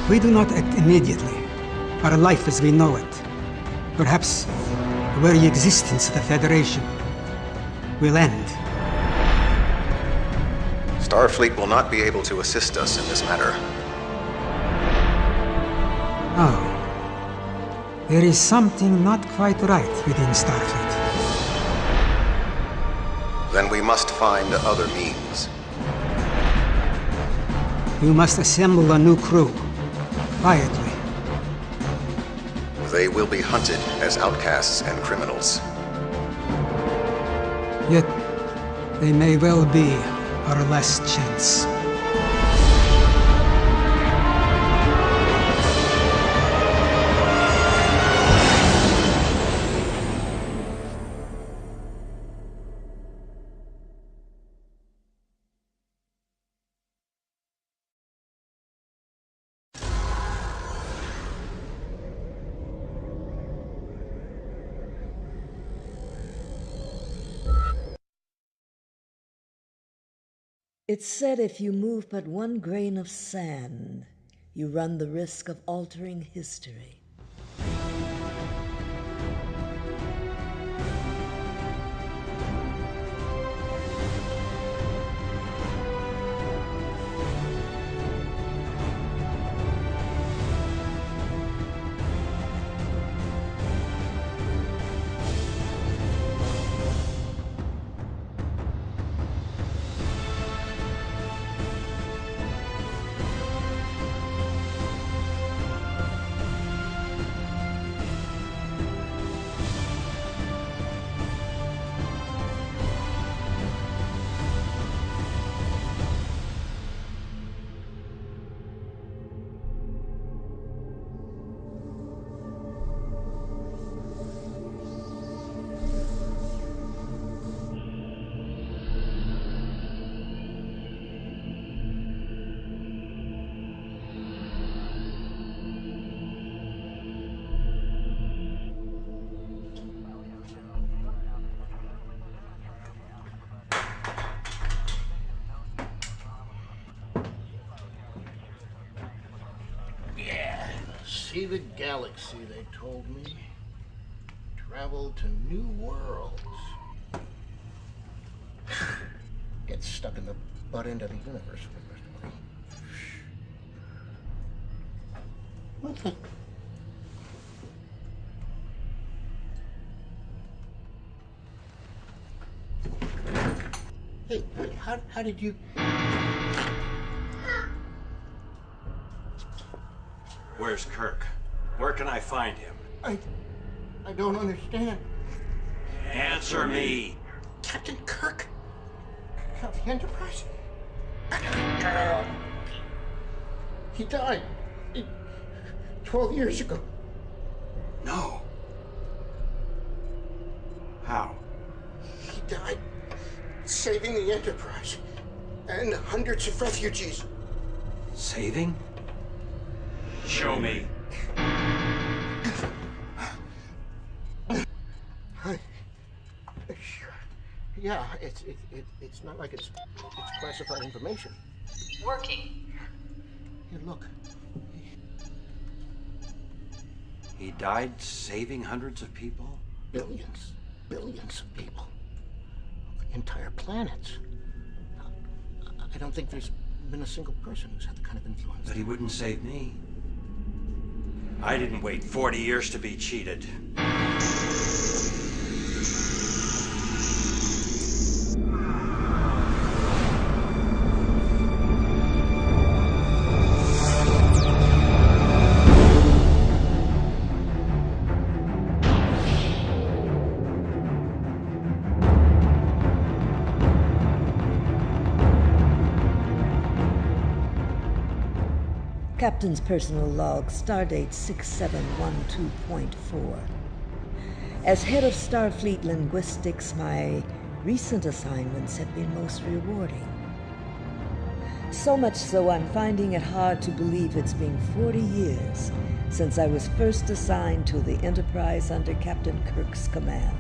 If we do not act immediately, our life as we know it, perhaps the very existence of the Federation, will end. Starfleet will not be able to assist us in this matter. Oh. There is something not quite right within Starfleet. Then we must find other means. You must assemble a new crew, quietly. They will be hunted as outcasts and criminals. Yet, they may well be our last chance. It's said if you move but one grain of sand, you run the risk of altering history. See the galaxy, they told me. Travel to new worlds. Get stuck in the butt end of the universe for the rest of my life. What the? Hey, how did you... Where's Kirk? Where can I find him? I don't understand. Answer me! Captain Kirk? Of the Enterprise? He died 12 years ago. No. How? He died saving the Enterprise and hundreds of refugees. Saving? Show me. Yeah, it's not like it's classified information. Working. Here, look. He died saving hundreds of people? Billions of people. The entire planets. I don't think there's been a single person who's had the kind of influence. But he wouldn't save me. I didn't wait 40 years to be cheated. Captain's personal log, stardate 6712.4. As head of Starfleet Linguistics, my recent assignments have been most rewarding. So much so I'm finding it hard to believe it's been 40 years since I was first assigned to the Enterprise under Captain Kirk's command.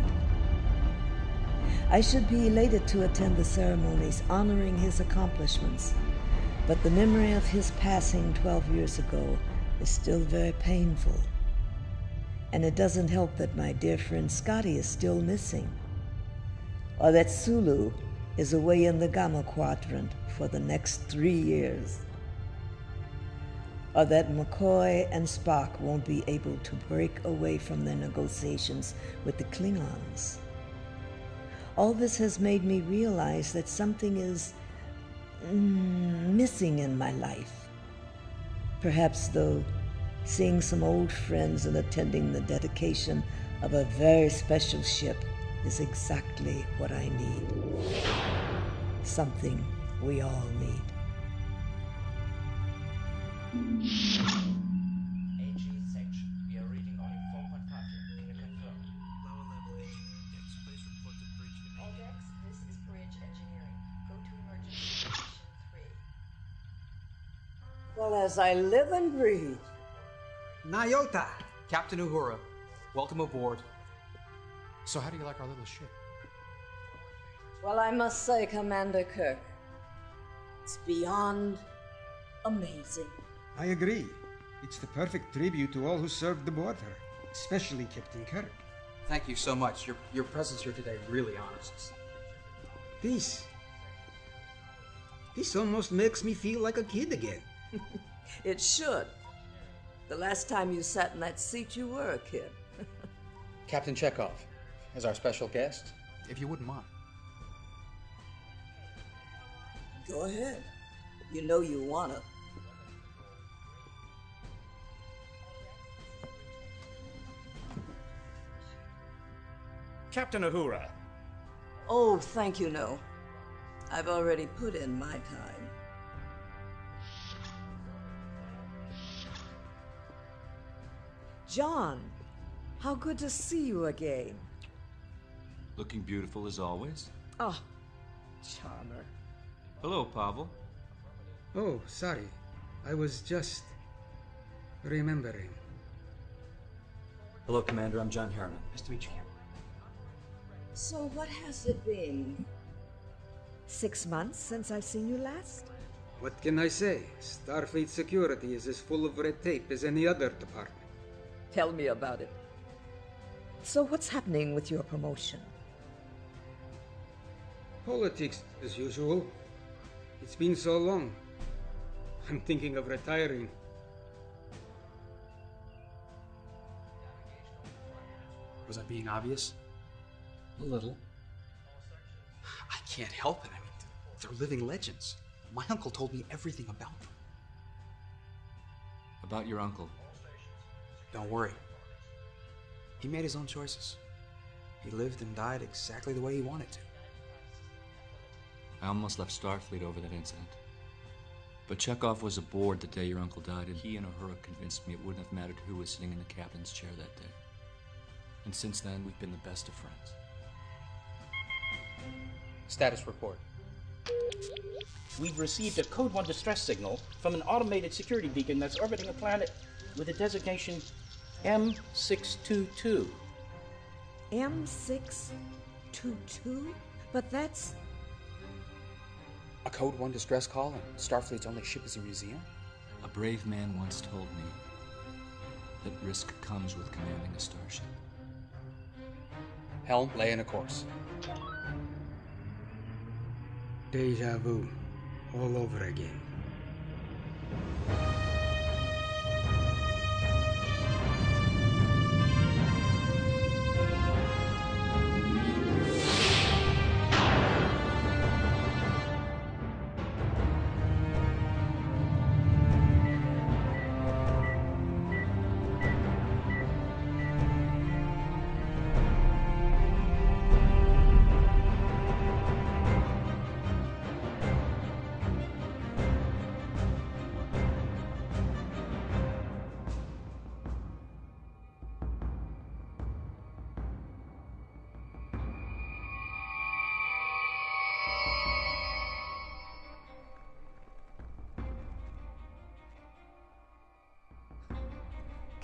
I should be elated to attend the ceremonies honoring his accomplishments, but the memory of his passing 12 years ago is still very painful. And it doesn't help that my dear friend Scotty is still missing. Or that Sulu is away in the Gamma Quadrant for the next 3 years. Or that McCoy and Spock won't be able to break away from their negotiations with the Klingons. All this has made me realize that something is missing in my life. Perhaps, though, seeing some old friends and attending the dedication of a very special ship is exactly what I need. Something we all need. AG section. We are reading only 4.5 here. Can you confirm? Lower level engineering decks. Please report to bridge All immediately. decks, this is bridge engineering. Go to emergency station 3. Well, as I live and breathe. Nyota! Captain Uhura, welcome aboard. So how do you like our little ship? Well, I must say, Commander Kirk, it's beyond amazing. I agree. It's the perfect tribute to all who served the border, especially Captain Kirk. Thank you so much. Your presence here today really honors us. This almost makes me feel like a kid again. It should. The last time you sat in that seat, you were a kid. Captain Chekhov, as our special guest, if you wouldn't mind. Go ahead. You know you wanna. Captain Uhura, Oh, thank you, no. I've already put in my time. John, how good to see you again. Looking beautiful as always. Oh, charmer. Hello, Pavel. Oh, sorry. I was just remembering. Hello, Commander. I'm John Harriman. Nice to meet you. So what has it been? 6 months since I've seen you last? What can I say? Starfleet security is as full of red tape as any other department. Tell me about it. So what's happening with your promotion? Politics, as usual. It's been so long. I'm thinking of retiring. Was I being obvious? A little. I can't help it. I mean, they're living legends. My uncle told me everything about them. About your uncle. Don't worry. He made his own choices. He lived and died exactly the way he wanted to. I almost left Starfleet over that incident. But Chekhov was aboard the day your uncle died, and he and Uhura convinced me it wouldn't have mattered who was sitting in the captain's chair that day. And since then, we've been the best of friends. Status report. We've received a Code 1 distress signal from an automated security beacon that's orbiting a planet with a designation M622. M622? But that's... A Code 1 distress call, and Starfleet's only ship is a museum? A brave man once told me that risk comes with commanding a starship. Helm, lay in a course. Deja vu. All over again.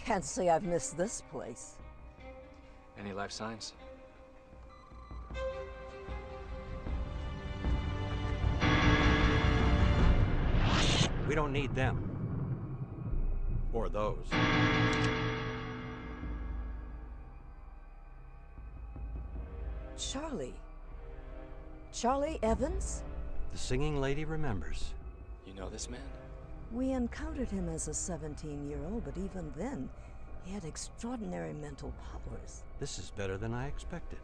Can't say I've missed this place. Any life signs? we don't need them. Or those. Charlie. Charlie Evans? The singing lady remembers. You know this man? We encountered him as a 17-year-old, but even then, he had extraordinary mental powers. This is better than I expected.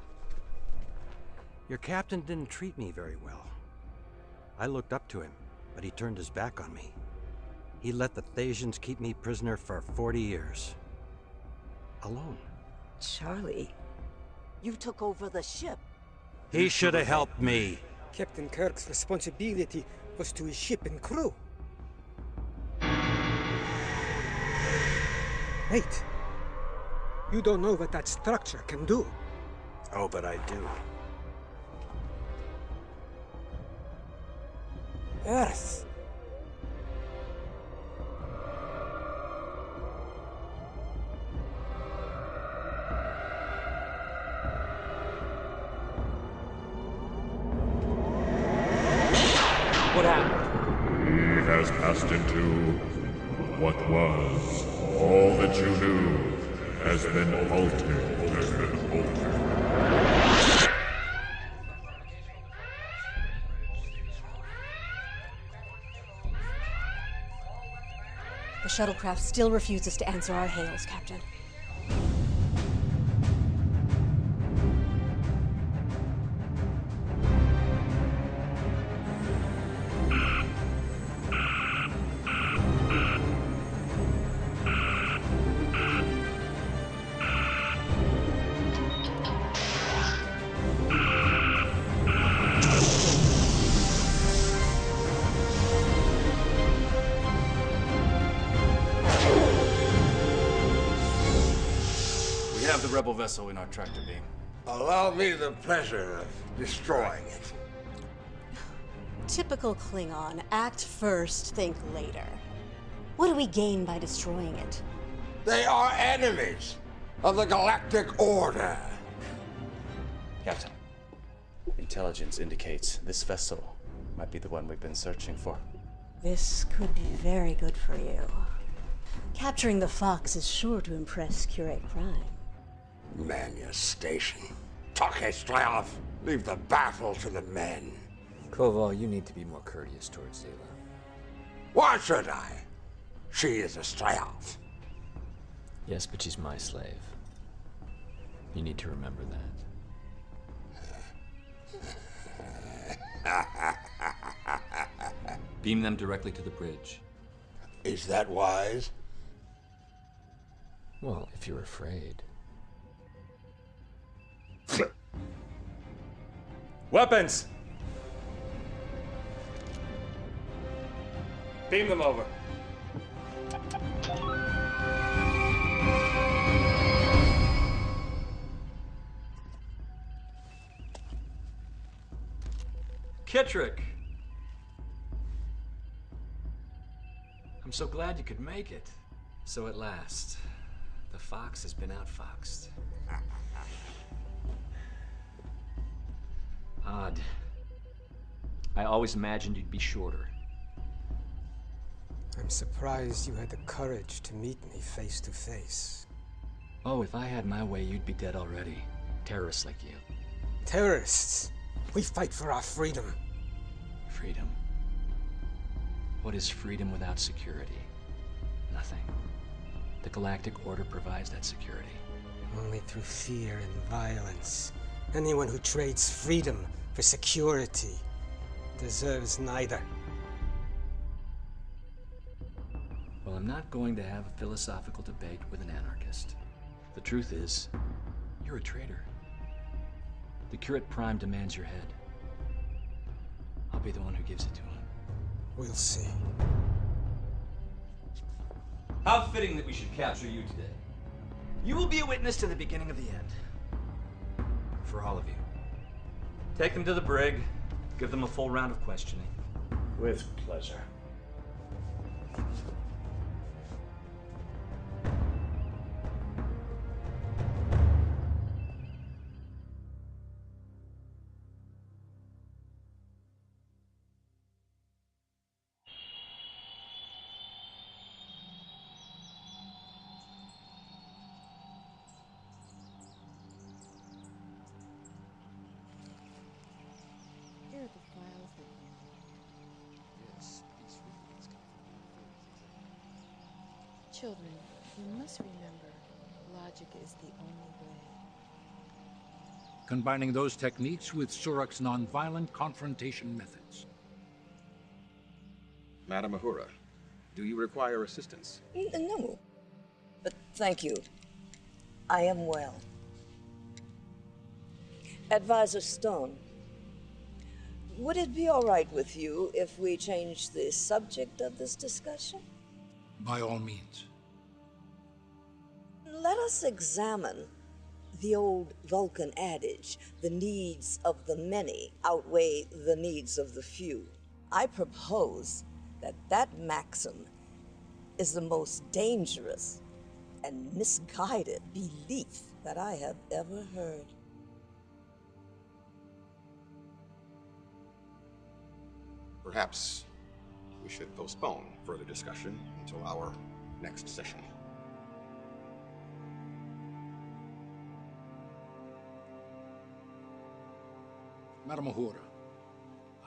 Your captain didn't treat me very well. I looked up to him, but he turned his back on me. He let the Thasians keep me prisoner for 40 years. Alone. Charlie, you took over the ship. He should have helped me. Captain Kirk's responsibility was to his ship and crew. Wait. You don't know what that structure can do. Oh, but I do. Earth. What happened? He has passed into what was. All that you knew has been altered. The shuttlecraft still refuses to answer our hails, Captain. The rebel vessel in our tractor beam. Allow me the pleasure of destroying it. Typical Klingon. Act first, think later. What do we gain by destroying it? They are enemies of the Galactic Order. Captain, intelligence indicates this vessel might be the one we've been searching for. This could be very good for you. Capturing the Fox is sure to impress Curate Prime. Man your station. Take Straov. Leave the battle to the men. Koval, you need to be more courteous towards Zayla. Why should I? She is a Straov. Yes, but she's my slave. You need to remember that. Beam them directly to the bridge. Is that wise? Well, if you're afraid. Weapons! Beam them over. Kittrick! I'm so glad you could make it. So at last, the Fox has been outfoxed. Odd. I always imagined you'd be shorter. I'm surprised you had the courage to meet me face to face. Oh, if I had my way, you'd be dead already. Terrorists like you. Terrorists? We fight for our freedom. Freedom? What is freedom without security? Nothing. The Galactic Order provides that security. Only through fear and violence. Anyone who trades freedom for security deserves neither. Well, I'm not going to have a philosophical debate with an anarchist. The truth is, you're a traitor. The Curate Prime demands your head. I'll be the one who gives it to him. We'll see. How fitting that we should capture you today. You will be a witness to the beginning of the end. For all of you. Take them to the brig. Give them a full round of questioning. With pleasure. Children, you must remember, logic is the only way. Combining those techniques with Surak's nonviolent confrontation methods. Madam Uhura, do you require assistance? No. But thank you. I am well. Advisor Stone, would it be all right with you if we change the subject of this discussion? By all means. Let us examine the old Vulcan adage, the needs of the many outweigh the needs of the few. I propose that that maxim is the most dangerous and misguided belief that I have ever heard. Perhaps we should postpone further discussion until our next session. Madam Uhura,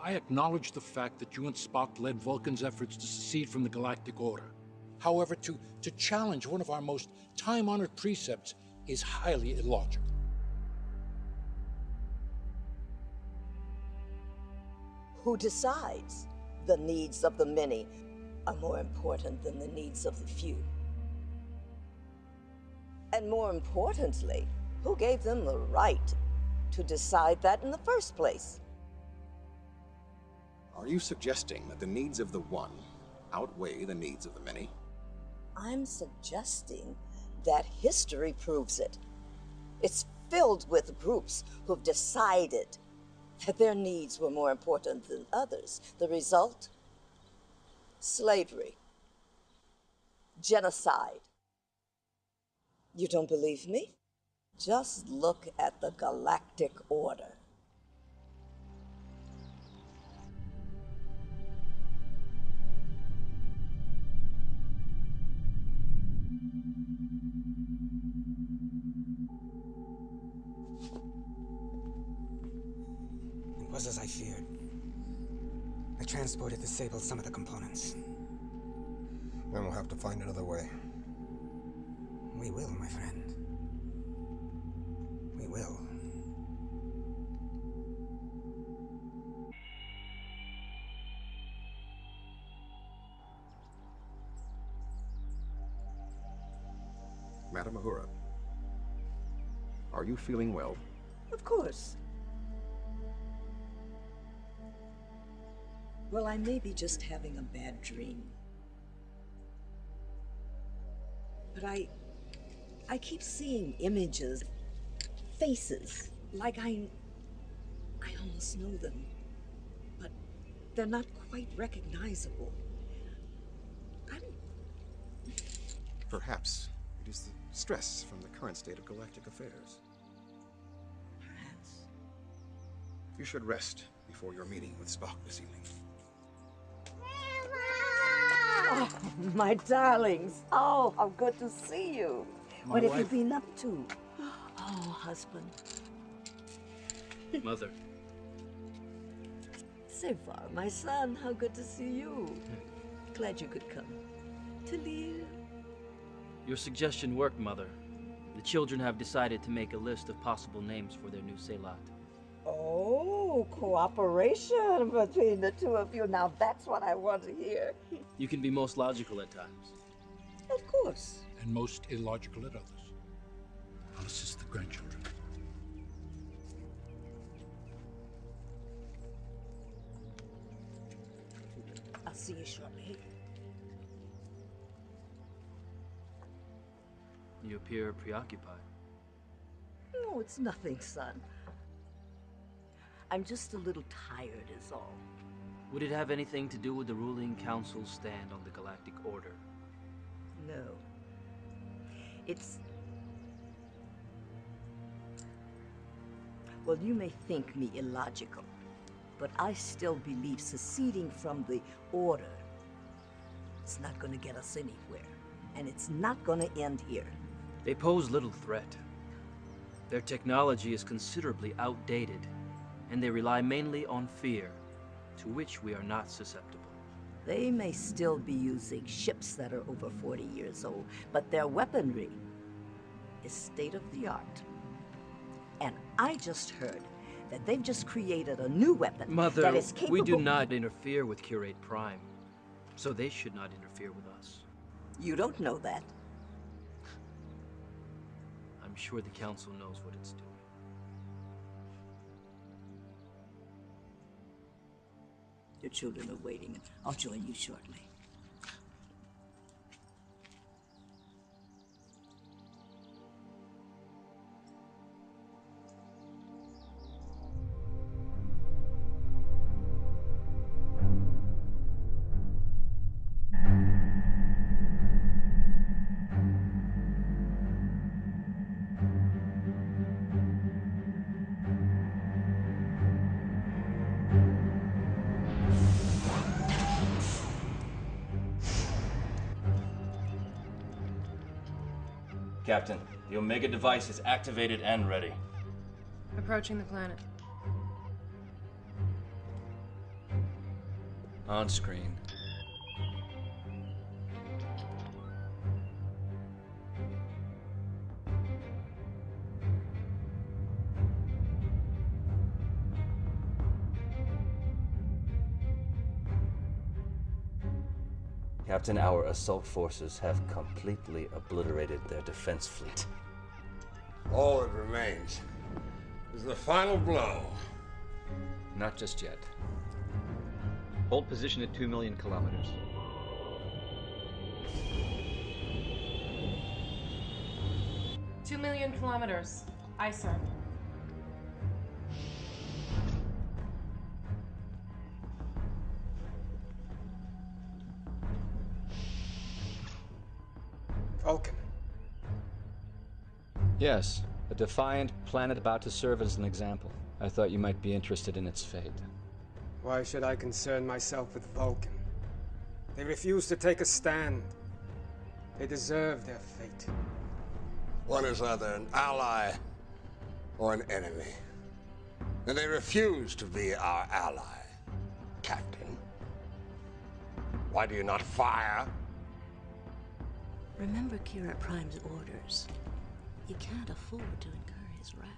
I acknowledge the fact that you and Spock led Vulcan's efforts to secede from the Galactic Order. However, to challenge one of our most time-honored precepts is highly illogical. Who decides the needs of the many are more important than the needs of the few? And more importantly, who gave them the right to decide that in the first place? Are you suggesting that the needs of the one outweigh the needs of the many? I'm suggesting that history proves it. It's filled with groups who've decided that their needs were more important than others. The result? Slavery. Genocide. You don't believe me? Just look at the Galactic Order. It was as I feared. The transporter disabled some of the components. Then we'll have to find another way. We will, my friend. We will. Madam Uhura, are you feeling well? Of course. Well, I may be just having a bad dream. But I keep seeing images, faces, like I almost know them. But they're not quite recognizable. Perhaps it is the stress from the current state of galactic affairs. Perhaps. You should rest before your meeting with Spock this evening. Oh, my darlings. Oh, how good to see you. What have you been up to? Oh, husband. Mother. Sevar, my son, how good to see you. Glad you could come. Talir. Your suggestion worked, Mother. The children have decided to make a list of possible names for their new Selat. Oh, cooperation between the two of you. Now that's what I want to hear. You can be most logical at times. Of course. And most illogical at others. I'll assist the grandchildren. I'll see you shortly. You appear preoccupied. No, it's nothing, son. I'm just a little tired is all. Would it have anything to do with the ruling council's stand on the Galactic Order? No. It's... Well, you may think me illogical, but I still believe seceding from the Order is not going to get us anywhere. And it's not going to end here. They pose little threat. Their technology is considerably outdated, and they rely mainly on fear, to which we are not susceptible. They may still be using ships that are over 40 years old, but their weaponry is state-of-the-art. And I just heard that they've just created a new weapon Mother, that is capable... we do not interfere with Curate Prime, so they should not interfere with us. You don't know that. I'm sure the Council knows what it's doing. Your children are waiting. I'll join you shortly. Captain, the Omega device is activated and ready. Approaching the planet. On screen. Captain, our assault forces have completely obliterated their defense fleet. All that remains is the final blow. Not just yet. Hold position at 2 million kilometers. Two 2 million kilometers. Aye, sir. Vulcan. Yes, a defiant planet about to serve as an example. I thought you might be interested in its fate. Why should I concern myself with Vulcan? They refuse to take a stand. They deserve their fate. One is either an ally or an enemy. And they refuse to be our ally, Captain. Why do you not fire? Remember Curate Prime's orders. You can't afford to incur his wrath.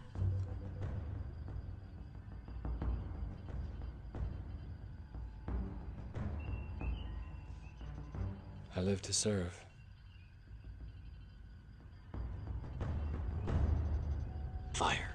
I live to serve. Fire.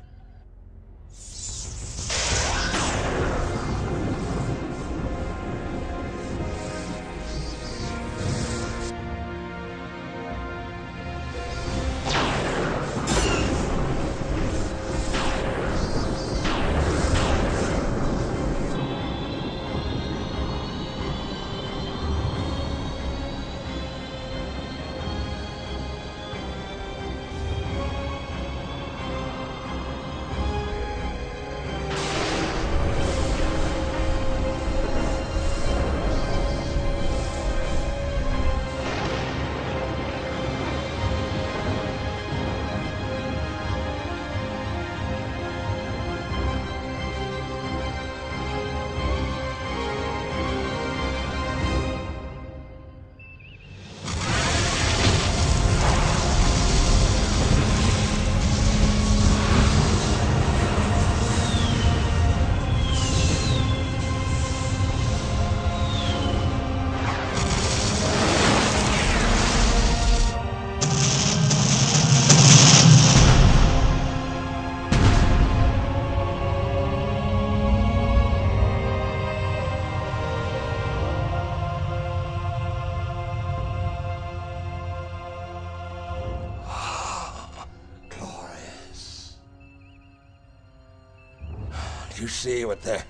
You see what their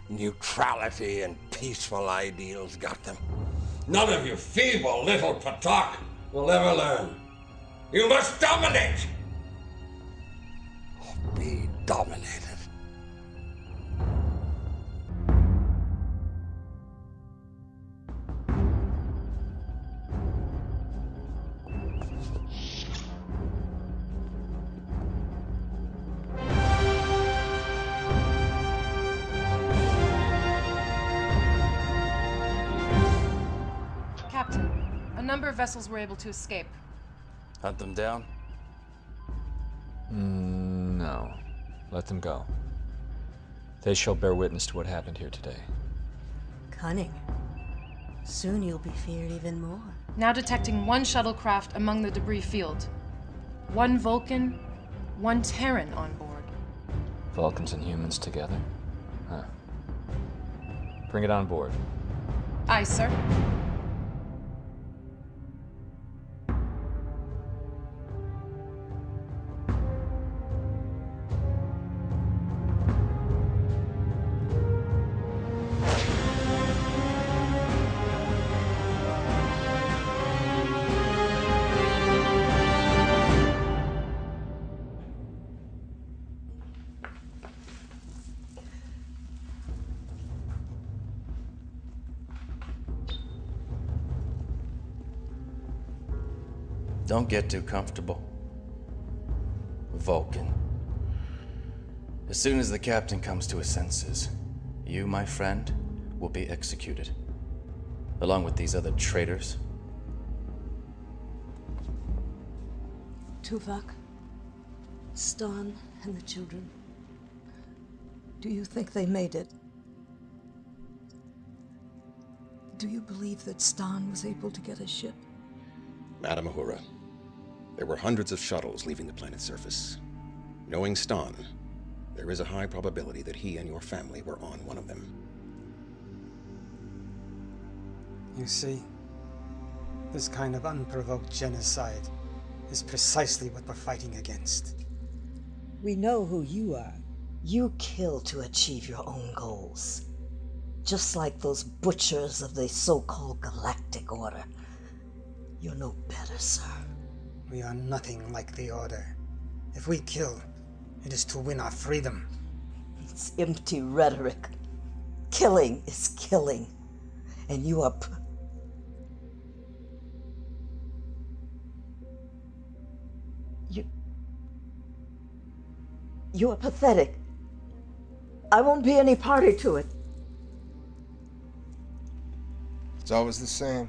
neutrality and peaceful ideals got them? None of you feeble little Patak will ever learn. You must dominate! Or be dominated. Captain, a number of vessels were able to escape. Hunt them down? No. Let them go. They shall bear witness to what happened here today. Cunning. Soon you'll be feared even more. Now detecting one shuttlecraft among the debris field. One Vulcan, one Terran on board. Vulcans and humans together? Huh. Bring it on board. Aye, sir. Don't get too comfortable. Vulcan. As soon as the captain comes to his senses, you, my friend, will be executed. Along with these other traitors. Tuvok, Stan, and the children. Do you think they made it? Do you believe that Stan was able to get a ship? Madam Uhura, there were hundreds of shuttles leaving the planet's surface. Knowing Stan, there is a high probability that he and your family were on one of them. You see, this kind of unprovoked genocide is precisely what we're fighting against. We know who you are. You kill to achieve your own goals. Just like those butchers of the so-called Galactic Order. You're no better, sir. We are nothing like the Order. If we kill, it is to win our freedom. It's empty rhetoric. Killing is killing. And you are... You are pathetic. I won't be any party to it. It's always the same.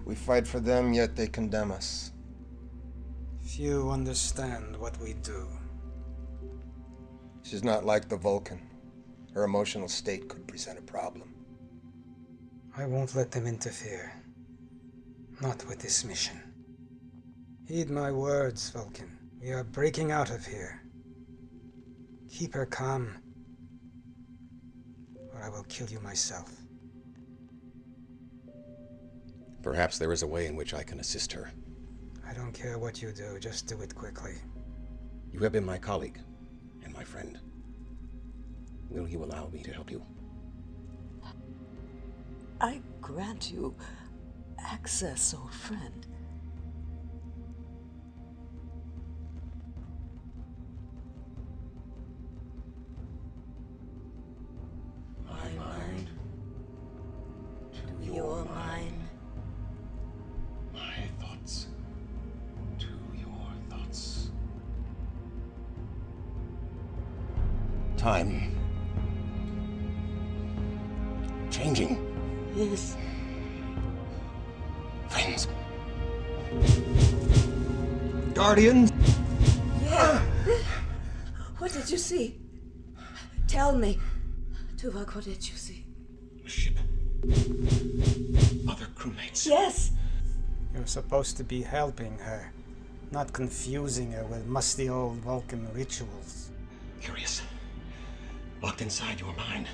We fight for them, yet they condemn us. Few understand what we do. She's not like the Vulcan. Her emotional state could present a problem. I won't let them interfere. Not with this mission. Heed my words, Vulcan. We are breaking out of here. Keep her calm, or I will kill you myself. Perhaps there is a way in which I can assist her. I don't care what you do, just do it quickly. You have been my colleague and my friend. Will you allow me to help you? I grant you access, old friend. My mind to Your mind. My thoughts to your thoughts. Time changing. Yes. Friends. Guardians? Yeah. What did you see? Tell me. Tuvok, what did you see? A ship. Other crewmates. Yes. You're supposed to be helping her, not confusing her with musty old Vulcan rituals. Curious. Locked inside your mind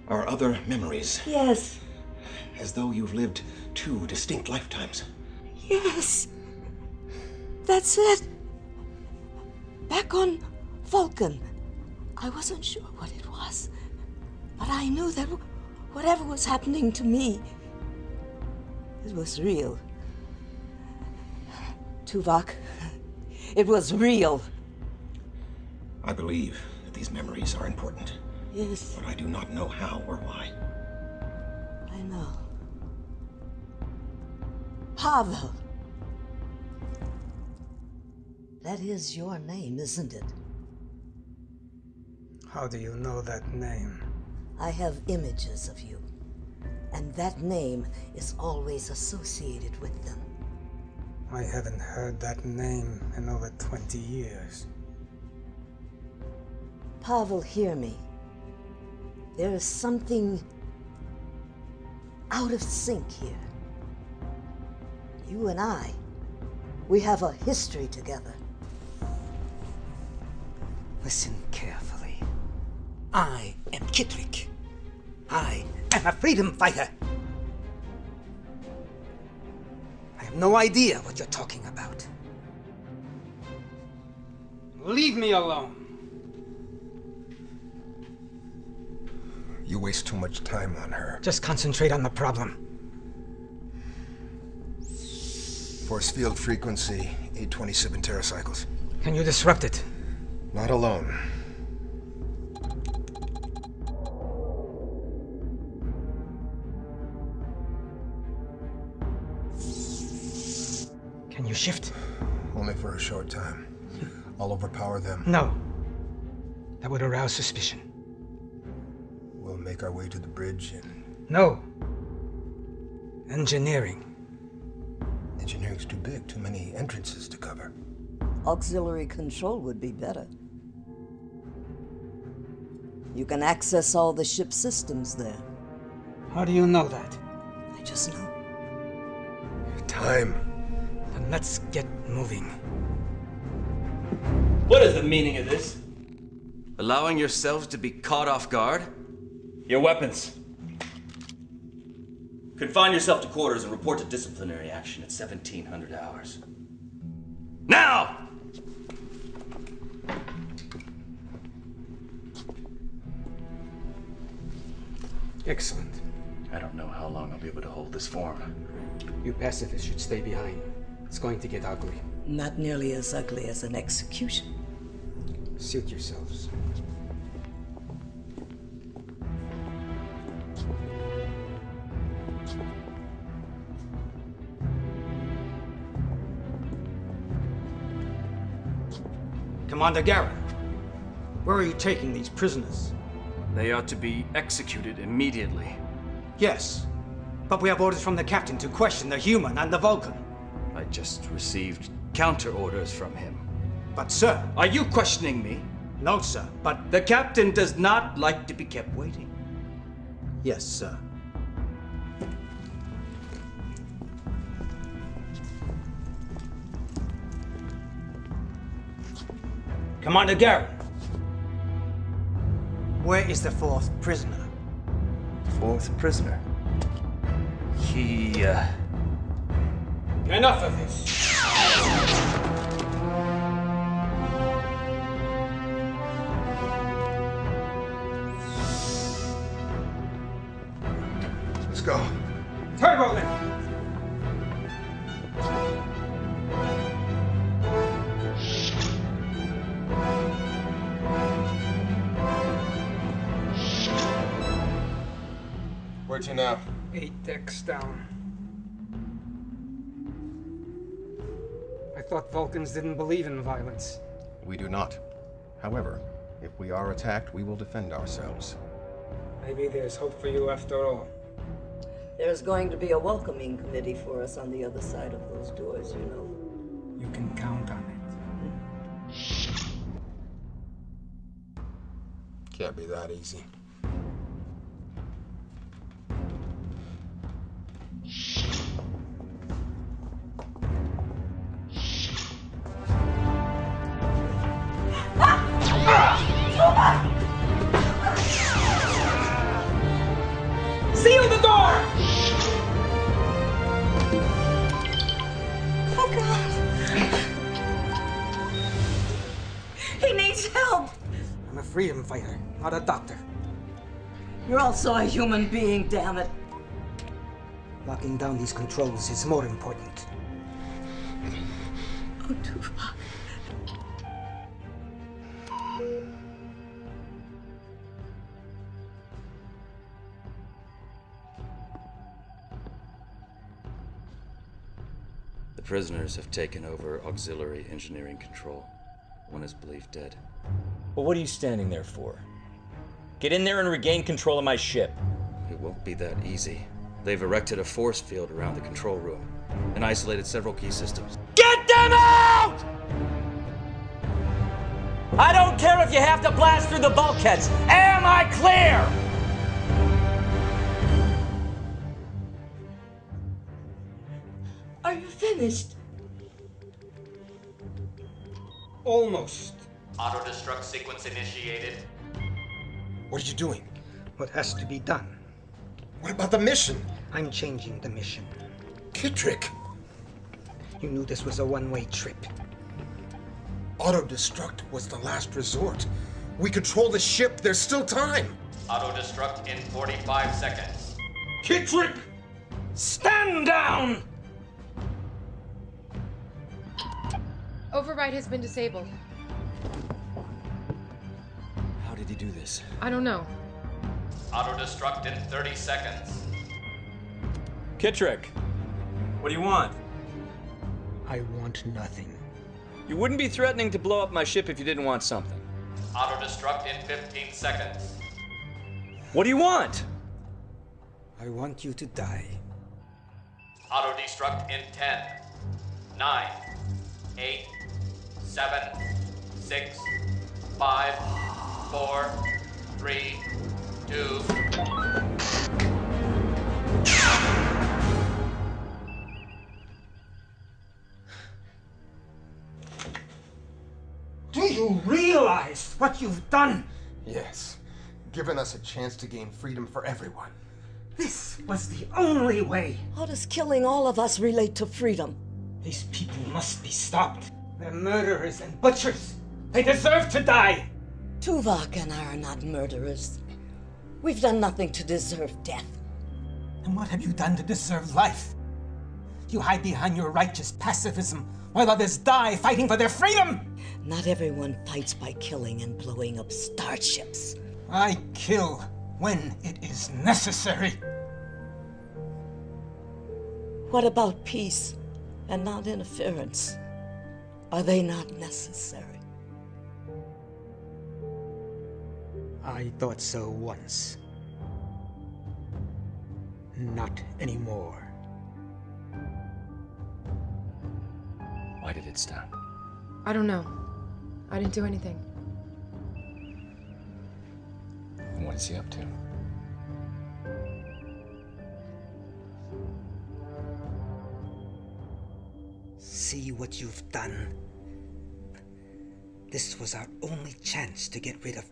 are other memories. Yes. As though you've lived 2 distinct lifetimes. Yes. That's it. Back on Vulcan. I wasn't sure what it was, but I knew that whatever was happening to me, it was real. Tuvok, it was real. I believe that these memories are important. Yes. But I do not know how or why. I know. Pavel. That is your name, isn't it? How do you know that name? I have images of you. And that name is always associated with them. I haven't heard that name in over 20 years. Pavel, hear me. There is something out of sync here. You and I, we have a history together. Listen carefully. I am Kittredge. I am a freedom fighter. I have no idea what you're talking about. Leave me alone. You waste too much time on her. Just concentrate on the problem. Force field frequency, 827 teracycles. Can you disrupt it? Not alone. Can you shift? Only for a short time. I'll overpower them. No. That would arouse suspicion. We'll make our way to the bridge and... No. Engineering. Engineering's too big. Too many entrances to cover. Auxiliary control would be better. You can access all the ship's systems there. How do you know that? I just know. Time. Then let's get moving. What is the meaning of this? Allowing yourselves to be caught off guard? Your weapons. Confine yourself to quarters and report to disciplinary action at 1700 hours. Now! Excellent. I don't know how long I'll be able to hold this form. You pacifists should stay behind. It's going to get ugly. Not nearly as ugly as an execution. Suit yourselves. Commander Garrett, where are you taking these prisoners? They are to be executed immediately. Yes, but we have orders from the captain to question the human and the Vulcan. I just received counter orders from him. But sir... Are you questioning me? No, sir, but... The captain does not like to be kept waiting. Yes, sir. Commander Garrett, where is the fourth prisoner? Fourth prisoner? He, Enough of this! Let's go. Turbo then! Where to now? 8 decks down. I thought Vulcans didn't believe in violence. We do not. However, if we are attacked, we will defend ourselves. Maybe there's hope for you after all. There's going to be a welcoming committee for us on the other side of those doors, you know. You can count on it. Can't be that easy. Seal the door! Oh, God. He needs help. I'm a freedom fighter, not a doctor. You're also a human being, damn it. Locking down these controls is more important. Oh, Tuvok. The prisoners have taken over auxiliary engineering control. One is believed dead. Well, what are you standing there for? Get in there and regain control of my ship. It won't be that easy. They've erected a force field around the control room and isolated several key systems. Get them out! I don't care if you have to blast through the bulkheads. Am I clear? Are you finished? Almost. Auto-destruct sequence initiated. What are you doing? What has to be done? What about the mission? I'm changing the mission. Kittrick! You knew this was a one-way trip. Auto-destruct was the last resort. We control the ship. There's still time. Auto-destruct in 45 seconds. Kittrick! Stand down! Override has been disabled. How did he do this? I don't know. Auto-destruct in 30 seconds. Kittrick, what do you want? I want nothing. You wouldn't be threatening to blow up my ship if you didn't want something. Auto-destruct in 15 seconds. What do you want? I want you to die. Auto-destruct in 10, 9, 8, 7, 6, 5, 4, 3, 2... Do you realize what you've done? Yes. Given us a chance to gain freedom for everyone. This was the only way. How does killing all of us relate to freedom? These people must be stopped. They're murderers and butchers. They deserve to die. Tuvok and I are not murderers. We've done nothing to deserve death. And what have you done to deserve life? You hide behind your righteous pacifism while others die fighting for their freedom. Not everyone fights by killing and blowing up starships. I kill when it is necessary. What about peace and not interference? Are they not necessary? I thought so once. Not anymore. Why did it stop? I don't know. I didn't do anything. And what is he up to? See what you've done. This was our only chance to get rid of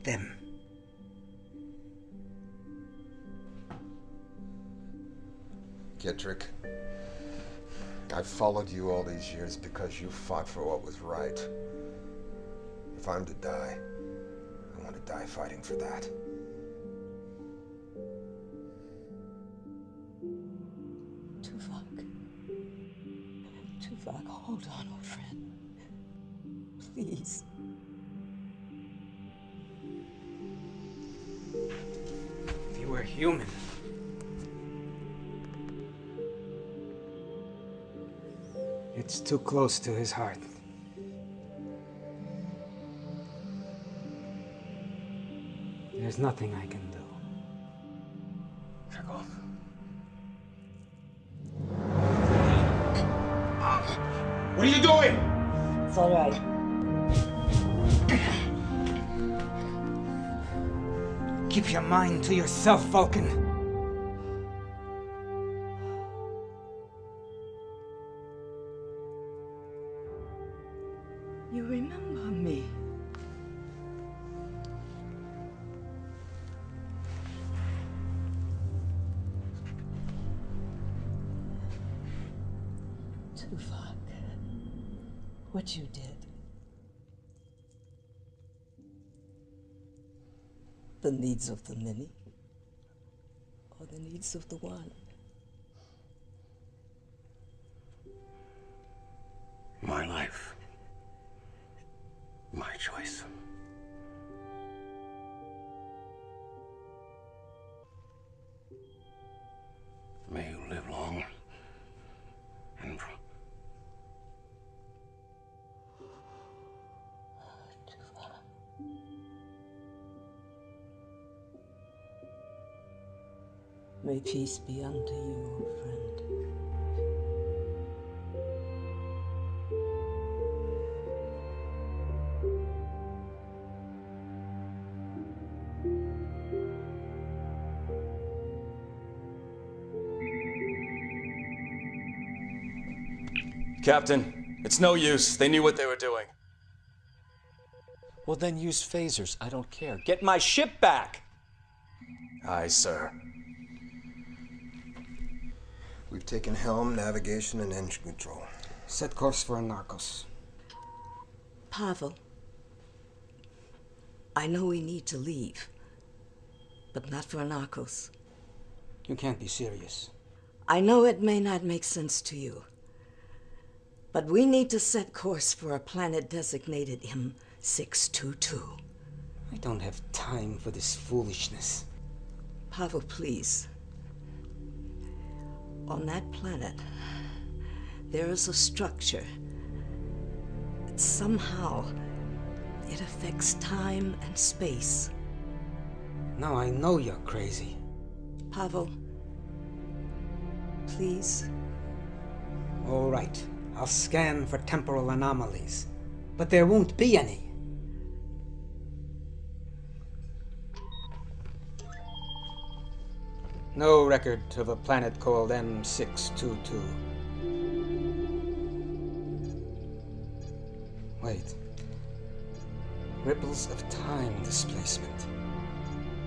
them. Kittrick, I've followed you all these years because you fought for what was right. If I'm to die, I want to die fighting for that. Tuvok, hold on, old friend. Please. If you were human, it's too close to his heart. There's nothing I can do. Chekhov. What are you doing? It's all right. Keep your mind to yourself, Vulcan. You remember me. Tuvok, what you did. The needs of the many, or the needs of the one? My life. My choice. May you live long and May peace be unto you, friend. Captain, it's no use. They knew what they were doing. Well, then use phasers. I don't care. Get my ship back! Aye, sir. We've taken helm, navigation, and engine control. Set course for Anarchos. Pavel, I know we need to leave, but not for Anarchos. You can't be serious. I know it may not make sense to you, but we need to set course for a planet designated M622. I don't have time for this foolishness. Pavel, please. On that planet, there is a structure. Somehow, it affects time and space. Now I know you're crazy. Pavel, please. All right. I'll scan for temporal anomalies, but there won't be any. No record of a planet called M622. Wait. Ripples of time displacement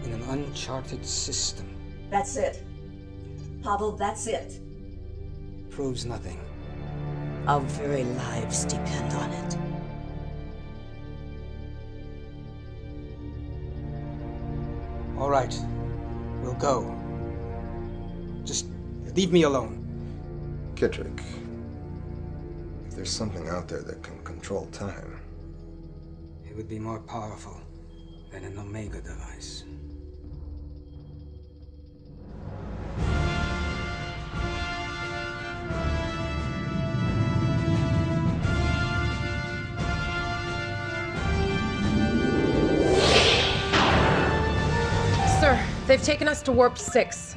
in an uncharted system. That's it. Pavel, that's it. Proves nothing. Our very lives depend on it. All right. We'll go. Just leave me alone. Kittrick, if there's something out there that can control time, it would be more powerful than an Omega device. Sir, they've taken us to Warp 6.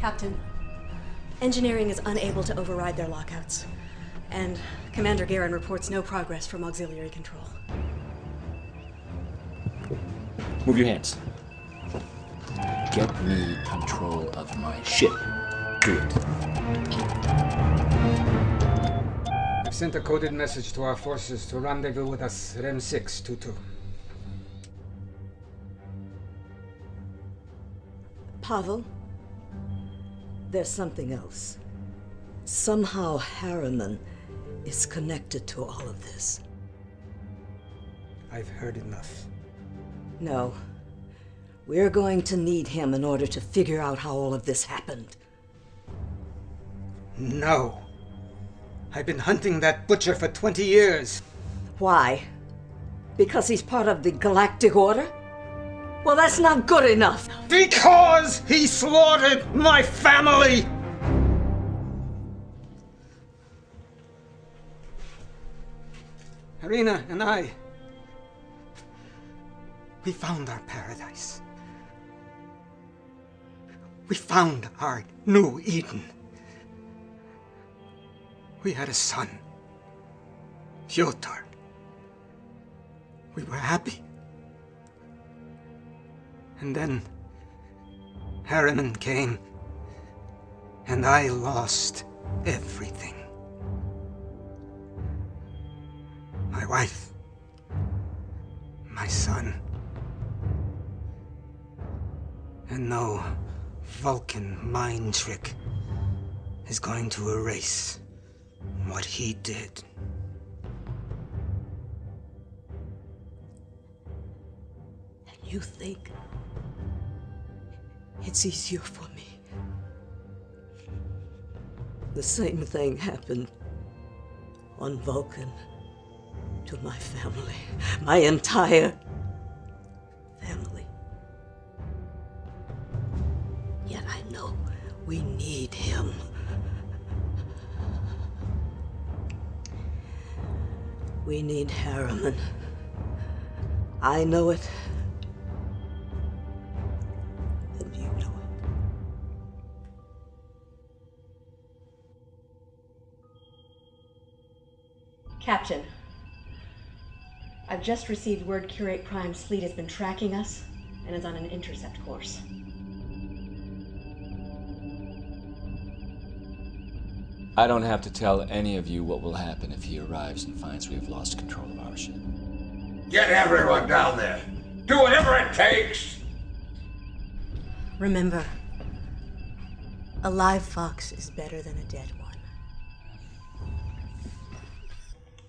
Captain, engineering is unable to override their lockouts, and Commander Garen reports no progress from auxiliary control. Move your hands. Get me control of my ship. Do it. I've sent a coded message to our forces to rendezvous with us at M622. Pavel, there's something else. Somehow Harriman is connected to all of this. I've heard enough. No. We're going to need him in order to figure out how all of this happened. No. I've been hunting that butcher for 20 years. Why? Because he's part of the Galactic Order? Well, that's not good enough. Because he slaughtered my family! Irina and I, we found our paradise. We found our new Eden. We had a son, Fyodor. We were happy. And then Harriman came, and I lost everything. My wife, my son, and no Vulcan mind trick is going to erase what he did. And you think it's easier for me? The same thing happened on Vulcan to my family, my entire family. Yet I know we need him. We need Harriman. I know it. And you know it. Captain, I've just received word Curate Prime's fleet has been tracking us and is on an intercept course. I don't have to tell any of you what will happen if he arrives and finds we have lost control of our ship. Get everyone down there. Do whatever it takes. Remember, a live fox is better than a dead one.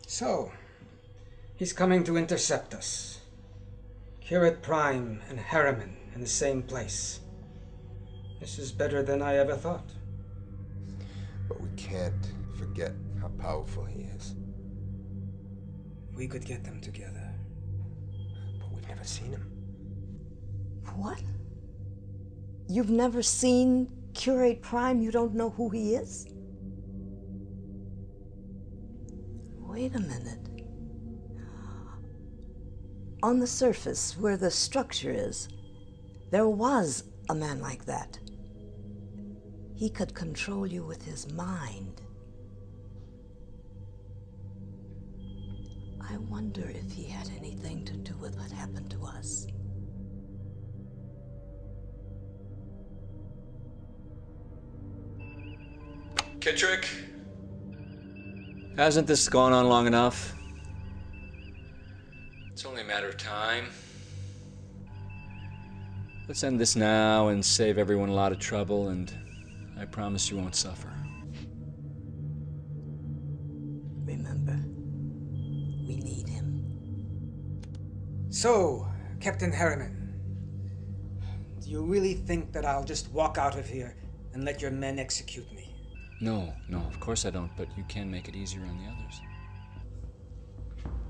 So, he's coming to intercept us. Curate Prime and Harriman in the same place. This is better than I ever thought. But we can't forget how powerful he is. We could get them together. But we've never seen him. What? You've never seen Curate Prime? You don't know who he is? Wait a minute. On the surface, where the structure is, there was a man like that. He could control you with his mind. I wonder if he had anything to do with what happened to us. Kittrick? Hasn't this gone on long enough? It's only a matter of time. Let's end this now and save everyone a lot of trouble, and I promise you won't suffer. Remember, we need him. So, Captain Harriman, do you really think that I'll just walk out of here and let your men execute me? No, of course I don't, but you can make it easier on the others.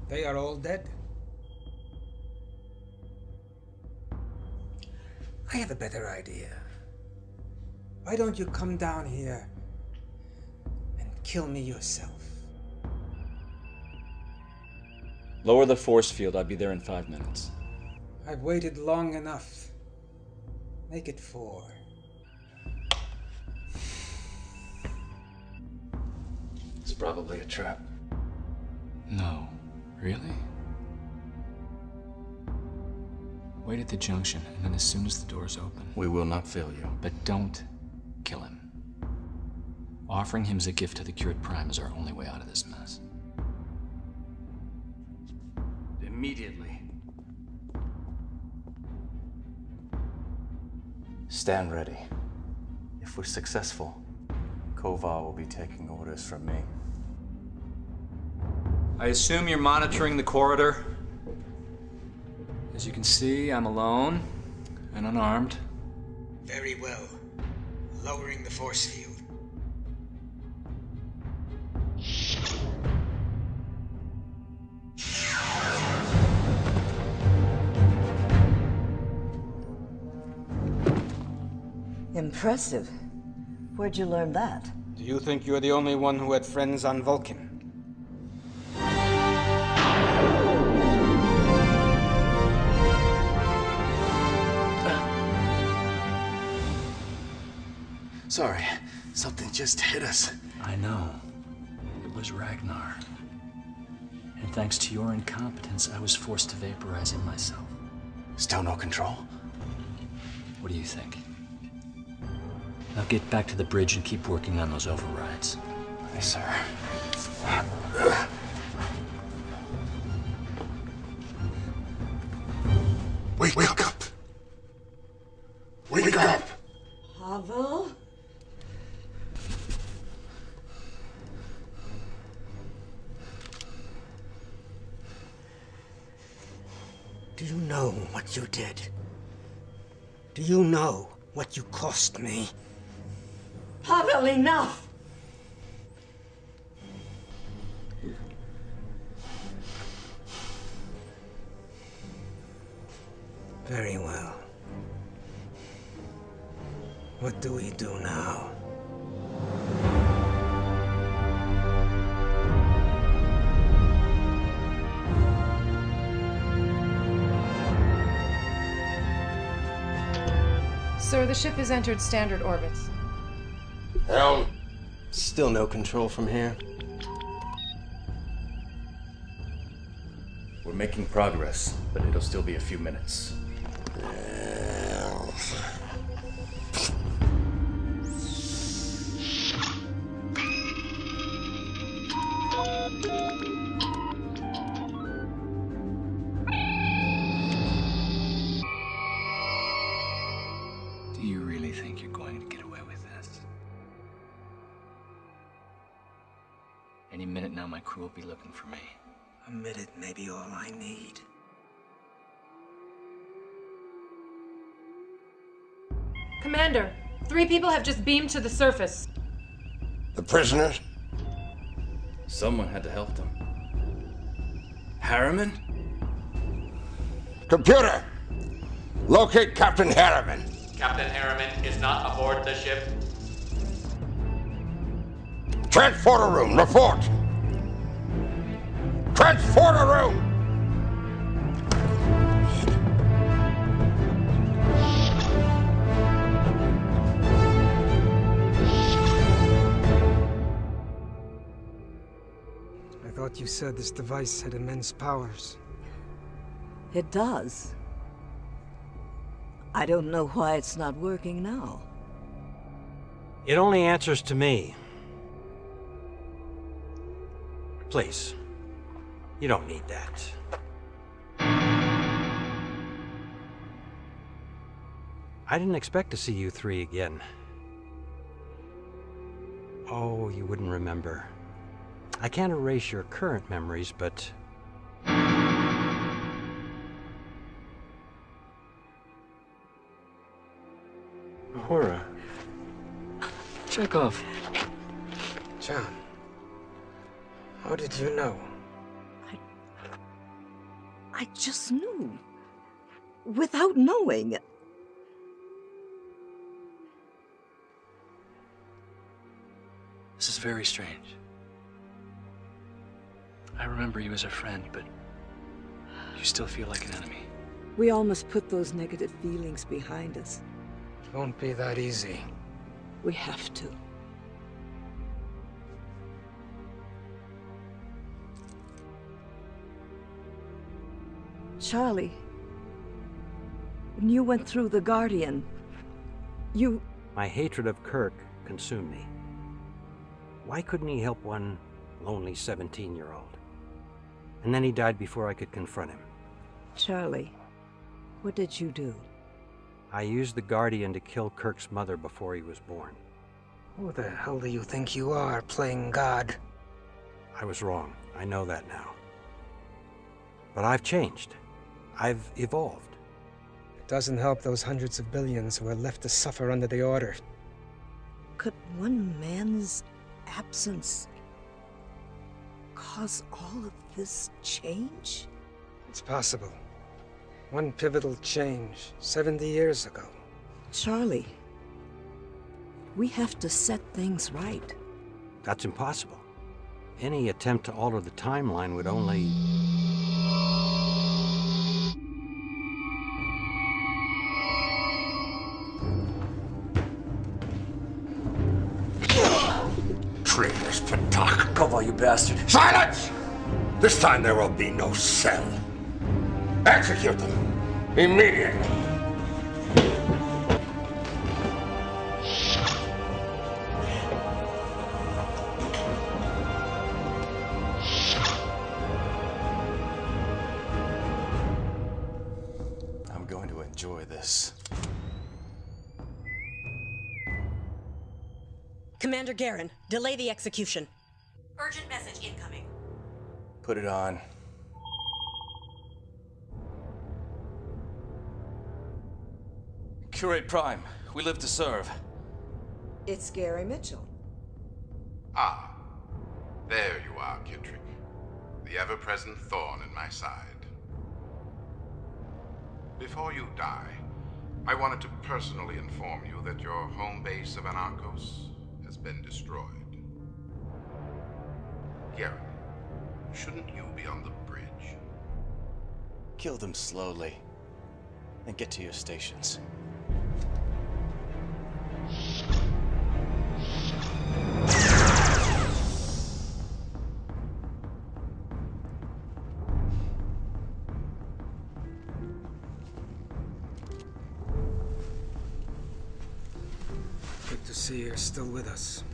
They are all dead. I have a better idea. Why don't you come down here and kill me yourself? Lower the force field. I'll be there in 5 minutes. I've waited long enough. Make it 4. It's probably a trap. No. Really? Wait at the junction, and then as soon as the doors open... We will not fail you. But don't kill him. Offering him as a gift to the Curate Prime is our only way out of this mess. Immediately. Stand ready. If we're successful, Kovar will be taking orders from me. I assume you're monitoring the corridor? As you can see, I'm alone and unarmed. Very well. Lowering the force field. Impressive. Where'd you learn that? Do you think you're the only one who had friends on Vulcan? Sorry, something just hit us. I know. It was Ragnar. And thanks to your incompetence, I was forced to vaporize him myself. Still no control? What do you think? Now get back to the bridge and keep working on those overrides. Yes, sir. Wake up! Wake up! Pavel? Do you know what you did? Do you know what you cost me? Pavel, enough! Very well. What do we do now? Sir, the ship has entered standard orbits. Helm. Still no control from here. We're making progress, but it'll still be a few minutes. Do you really think you're going to get away with this? Any minute now, my crew will be looking for me. A minute may be all I need. Commander, 3 people have just beamed to the surface. The prisoners? Someone had to help them. Harriman? Computer! Locate Captain Harriman. Captain Harriman is not aboard the ship. Transporter room, report! Transporter room! I thought you said this device had immense powers. It does. I don't know why it's not working now. It only answers to me. Please. You don't need that. I didn't expect to see you 3 again. Oh, you wouldn't remember. I can't erase your current memories, but... Uhura. Chekhov. John, how did you know? I just knew. Without knowing. This is very strange. I remember you as a friend, but you still feel like an enemy. We all must put those negative feelings behind us. It won't be that easy. We have to. Charlie, when you went through the Guardian, you... My hatred of Kirk consumed me. Why couldn't he help one lonely 17-year-old? And then he died before I could confront him. Charlie, what did you do? I used the Guardian to kill Kirk's mother before he was born. Who the hell do you think you are, playing God? I was wrong. I know that now. But I've changed. I've evolved. It doesn't help those hundreds of billions who are left to suffer under the Order. Could one man's absence cause all of this change? It's possible. One pivotal change 70 years ago. Charlie, we have to set things right. That's impossible. Any attempt to alter the timeline would only... Traitors, Patak. Cover, you bastard. Silence! This time there will be no cell. Execute them. Immediately. I'm going to enjoy this. Commander Garen, delay the execution. Urgent message incoming. Put it on. Curate Prime, we live to serve. It's Gary Mitchell. Ah, there you are, Kittrick. The ever-present thorn in my side. Before you die, I wanted to personally inform you that your home base of Anarchos has been destroyed. Garen, shouldn't you be on the bridge? Kill them slowly, and get to your stations. see you're still with us.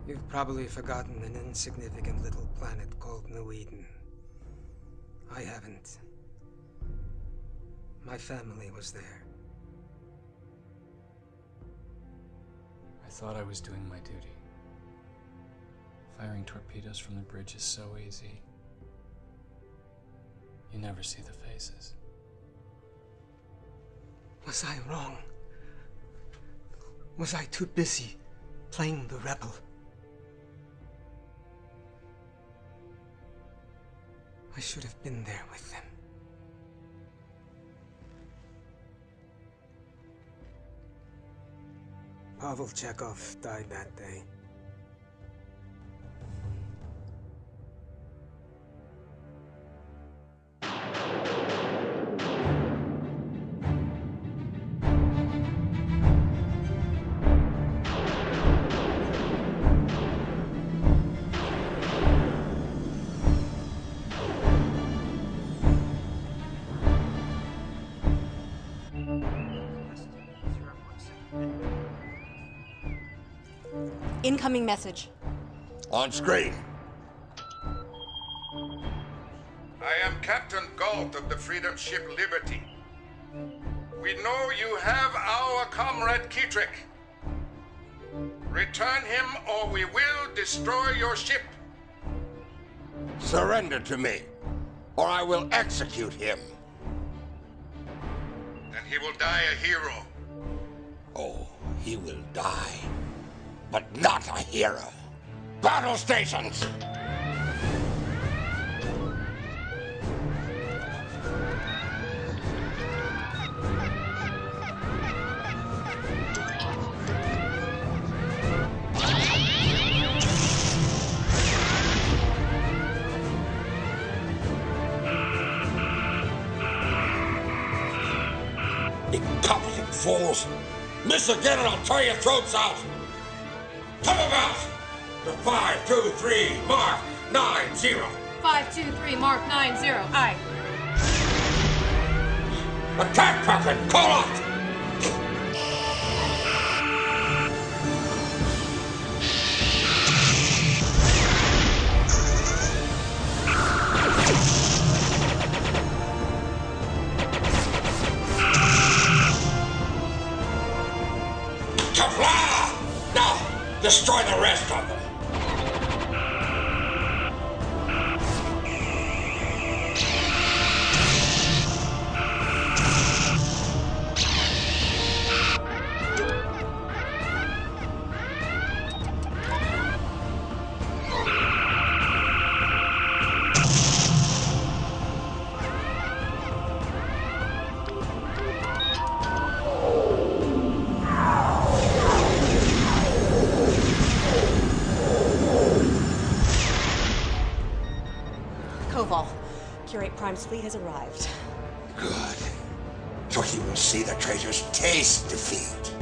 You've probably forgotten an insignificant little planet called New Eden. I haven't. My family was there. I thought I was doing my duty. Firing torpedoes from the bridge is so easy. You never see the faces. Was I wrong? Was I too busy playing the rebel? I should have been there with them. Pavel Chekhov died that day. Incoming message. On screen. I am Captain Galt of the Freedom Ship Liberty. We know you have our comrade Keytrick. Return him or we will destroy your ship. Surrender to me, or I will execute him. And he will die a hero. Oh, he will die, but not a hero. Battle stations! Incompetent fools! Miss again and I'll tear your throats out! Come about! To 523 Mark 90! 523 Mark 90, aye. Attack packet, call out! Kapla! Now, destroy the rest of them! Koval, Curate Prime's fleet has arrived. Good. So he will see the traitors taste defeat.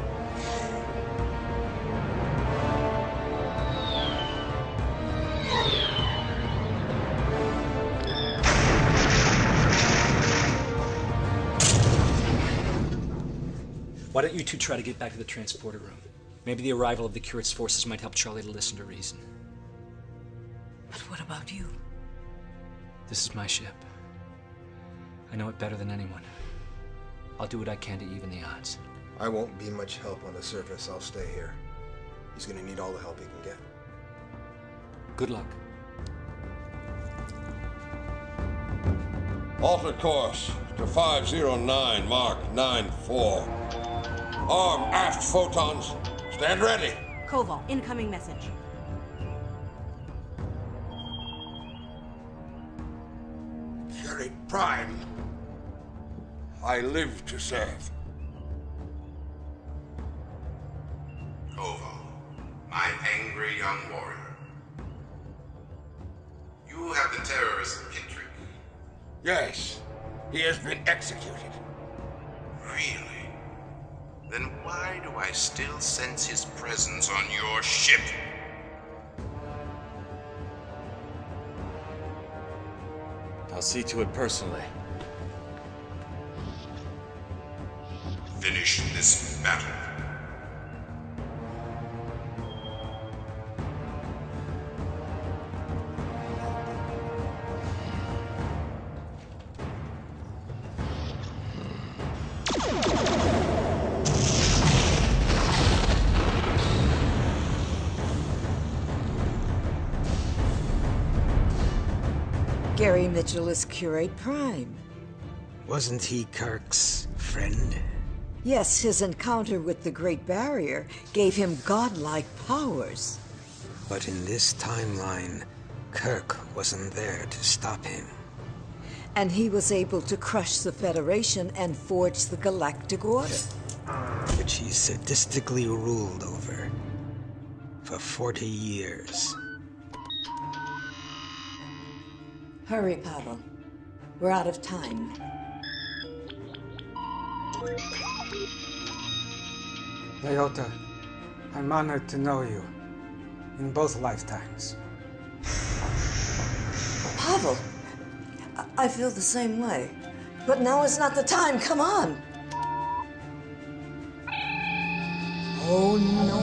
Why don't you two try to get back to the transporter room? Maybe the arrival of the Curate's forces might help Charlie to listen to reason. But what about you? This is my ship. I know it better than anyone. I'll do what I can to even the odds. I won't be much help on the surface. I'll stay here. He's gonna need all the help he can get. Good luck. Alter course to 509 Mark 94. Arm aft photons. Stand ready. Koval, incoming message. Curate Prime, I live to serve. Koval, my angry young warrior. You have the terrorist Keytrick. Yes, he has been executed. Really? Then why do I still sense his presence on your ship? I'll see to it personally. finish this battle. Gary Mitchell is Curate Prime. Wasn't he Kirk's friend? Yes, his encounter with the Great Barrier gave him godlike powers. But in this timeline, Kirk wasn't there to stop him. And he was able to crush the Federation and forge the Galactic Order. Which he sadistically ruled over for 40 years. Hurry, Pavel. We're out of time. Leota, I'm honored to know you. In both lifetimes. Pavel! I feel the same way. But now is not the time, come on! Oh no.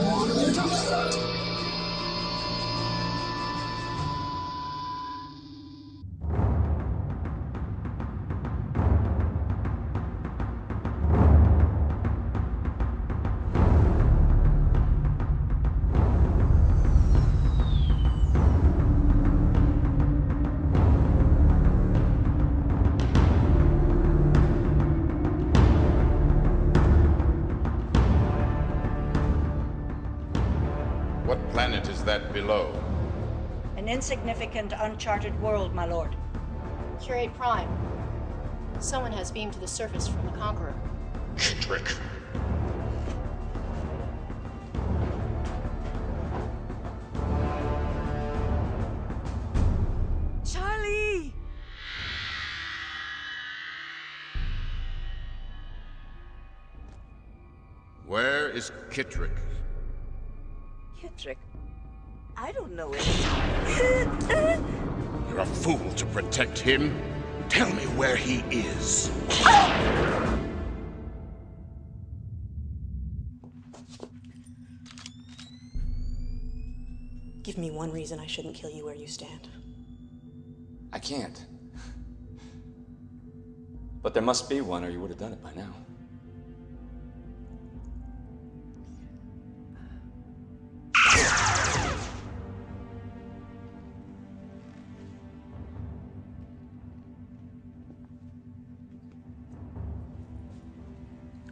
What planet is that below? An insignificant, uncharted world, my lord. Curate Prime. Someone has beamed to the surface from the Conqueror. Kittrick. Charlie! Where is Kittrick? Kittrick? I don't know it. You're a fool to protect him. Tell me where he is. Give me one reason I shouldn't kill you where you stand. I can't. But there must be one, or you would have done it by now.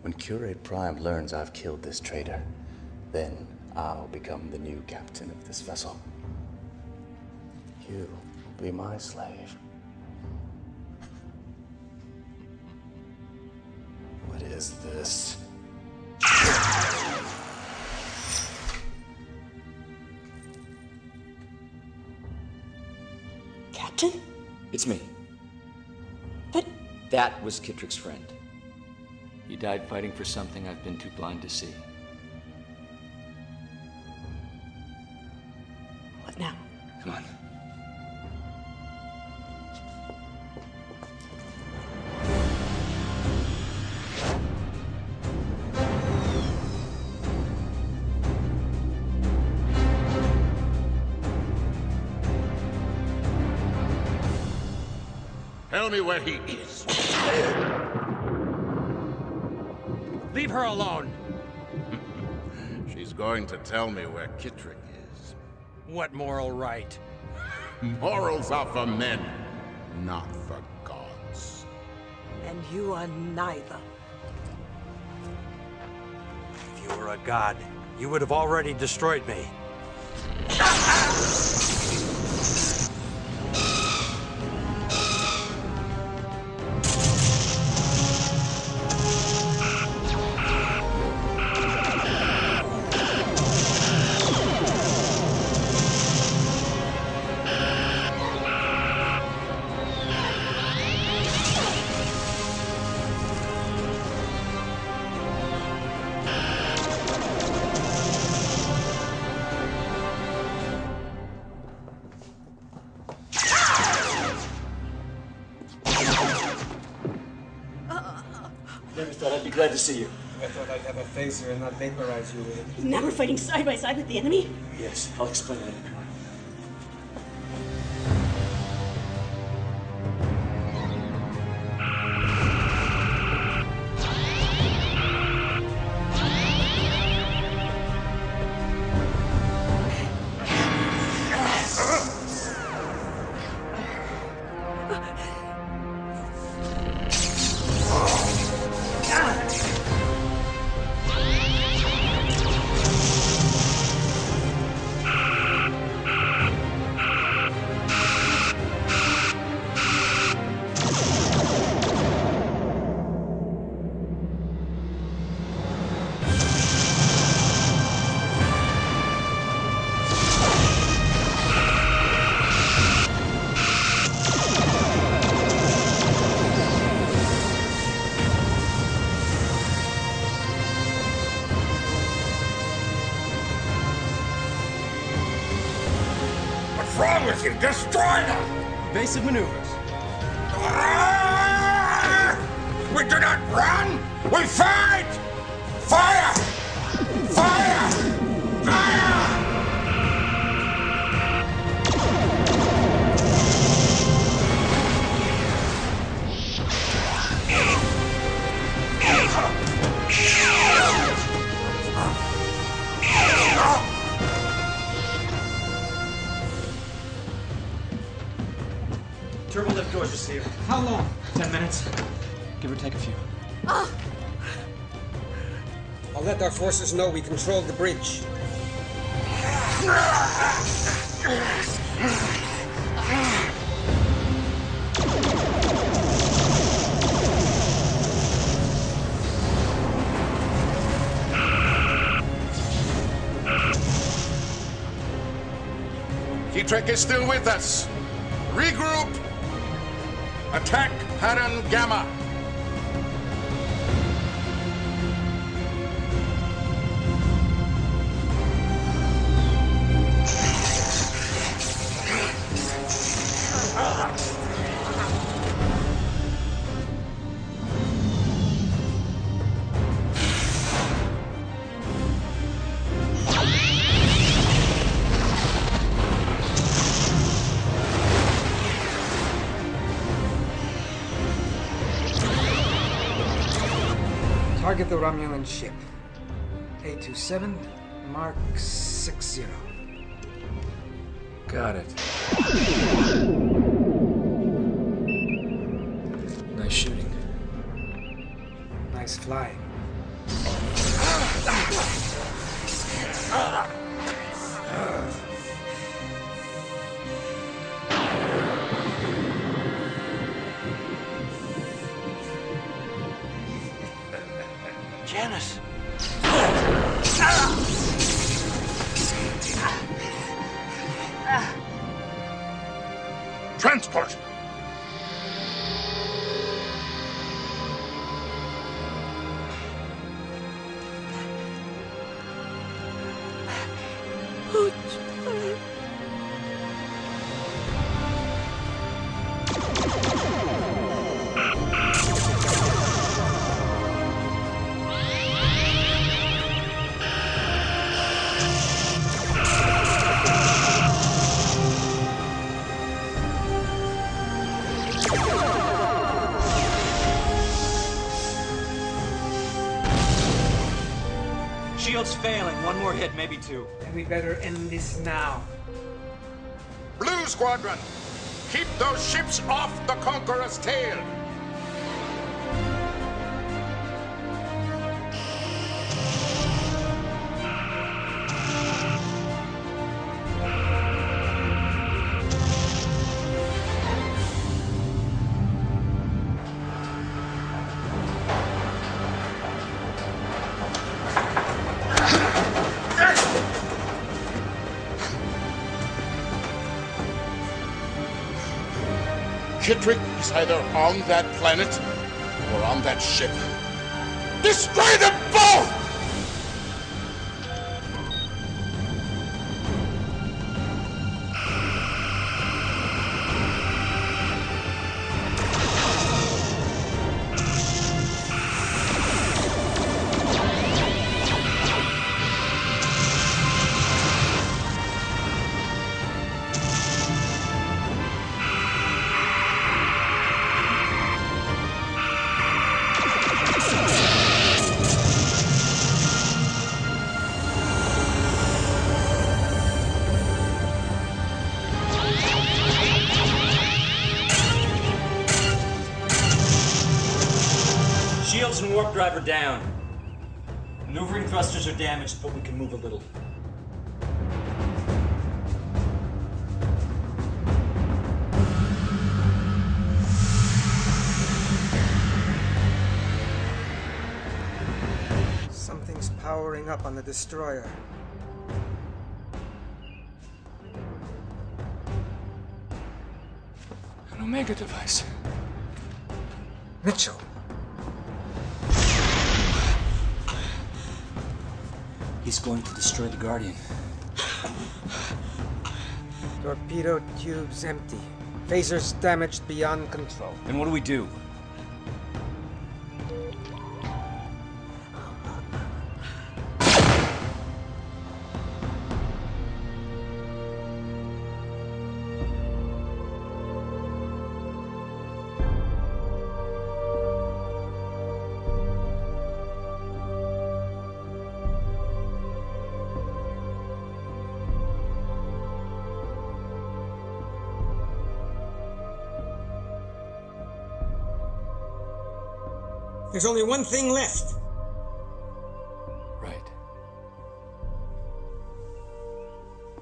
When Curate Prime learns I've killed this traitor, then I'll become the new captain of this vessel. You will be my slave. What is this? Captain? It's me. But... That was Kittrick's friend. He died fighting for something I've been too blind to see. What now? Come on. Tell me where he is. Leave her alone. She's going to tell me where Kittrick is. What moral right? Morals are for men, not for gods. And you are neither. If you were a god, you would have already destroyed me. Never thought I'd be glad to see you. I thought I'd have a phaser and not vaporize you with it. Now we're fighting side by side with the enemy? Yes, I'll explain later. What's wrong with you? Destroy them! Evasive maneuvers. We do not run! We fight! Fire! Fire! Fire! Turbo lift doors received. How long? 10 minutes. Give or take a few. I'll let our forces know we controlled the bridge. Keytrek is still with us. Regroup. Attack pattern Gamma. Target the Romulan ship. A27, Mark 60. Got it. Nice shooting. Nice flying. Janice! Transport! Shield's failing. One more hit, maybe two. Then we better end this now. Blue Squadron, keep those ships off the Conqueror's tail. Keytrek is either on that planet or on that ship. Destroy them both! Shields and warp drive are down. Maneuvering thrusters are damaged, but we can move a little. Something's powering up on the destroyer. An Omega device. Mitchell. He's going to destroy the Guardian. Torpedo tubes empty. Phasers damaged beyond control. Then what do we do? There's only one thing left. Right.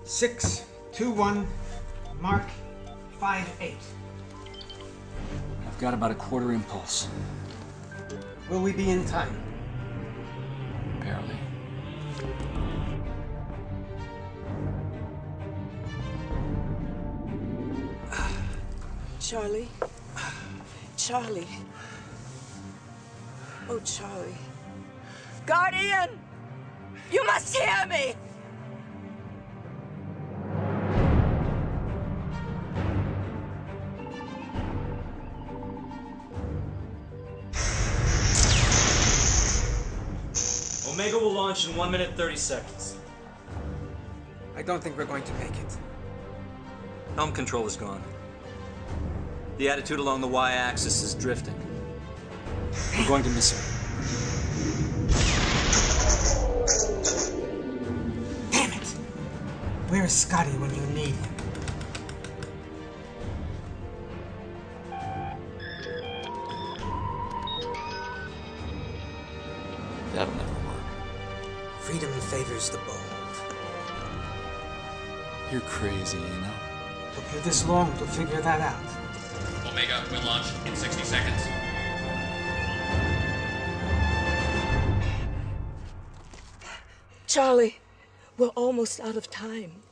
621 Mark 58. I've got about a quarter impulse. Will we be in time? Barely. Charlie. Charlie. Oh, Charlie. Guardian! You must hear me! Omega will launch in 1 minute 30 seconds. I don't think we're going to make it. Helm control is gone. The attitude along the Y-axis is drifting. We're going to miss her. Damn it! Where is Scotty when you need him? That'll never work. Freedom favors the bold. You're crazy, you know? Took you this long to figure that out. Omega will launch in 60 seconds. Charlie, we're almost out of time.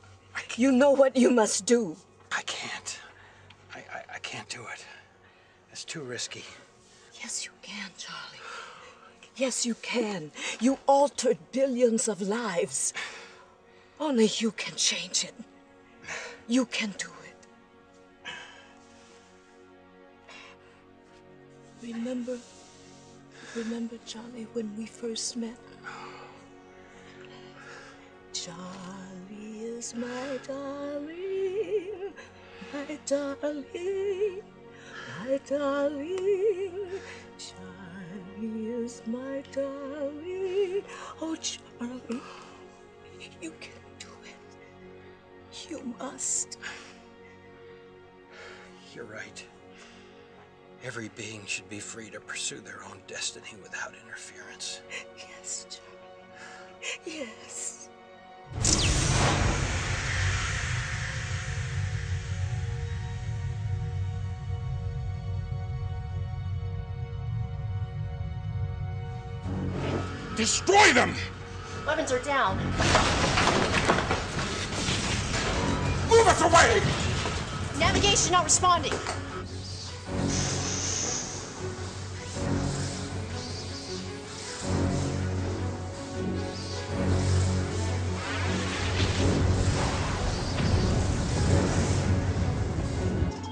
You know what you must do. I can't. I can't do it. It's too risky. Yes, you can, Charlie. Yes, you can. You altered billions of lives. Only you can change it. You can do it. Remember, Charlie, when we first met? Charlie is my darling, my darling, my darling. Charlie is my darling. Oh, Charlie, you can do it. You must. You're right. Every being should be free to pursue their own destiny without interference. Yes, Charlie. Yes. Destroy them! Weapons are down. Move us away! Navigation not responding.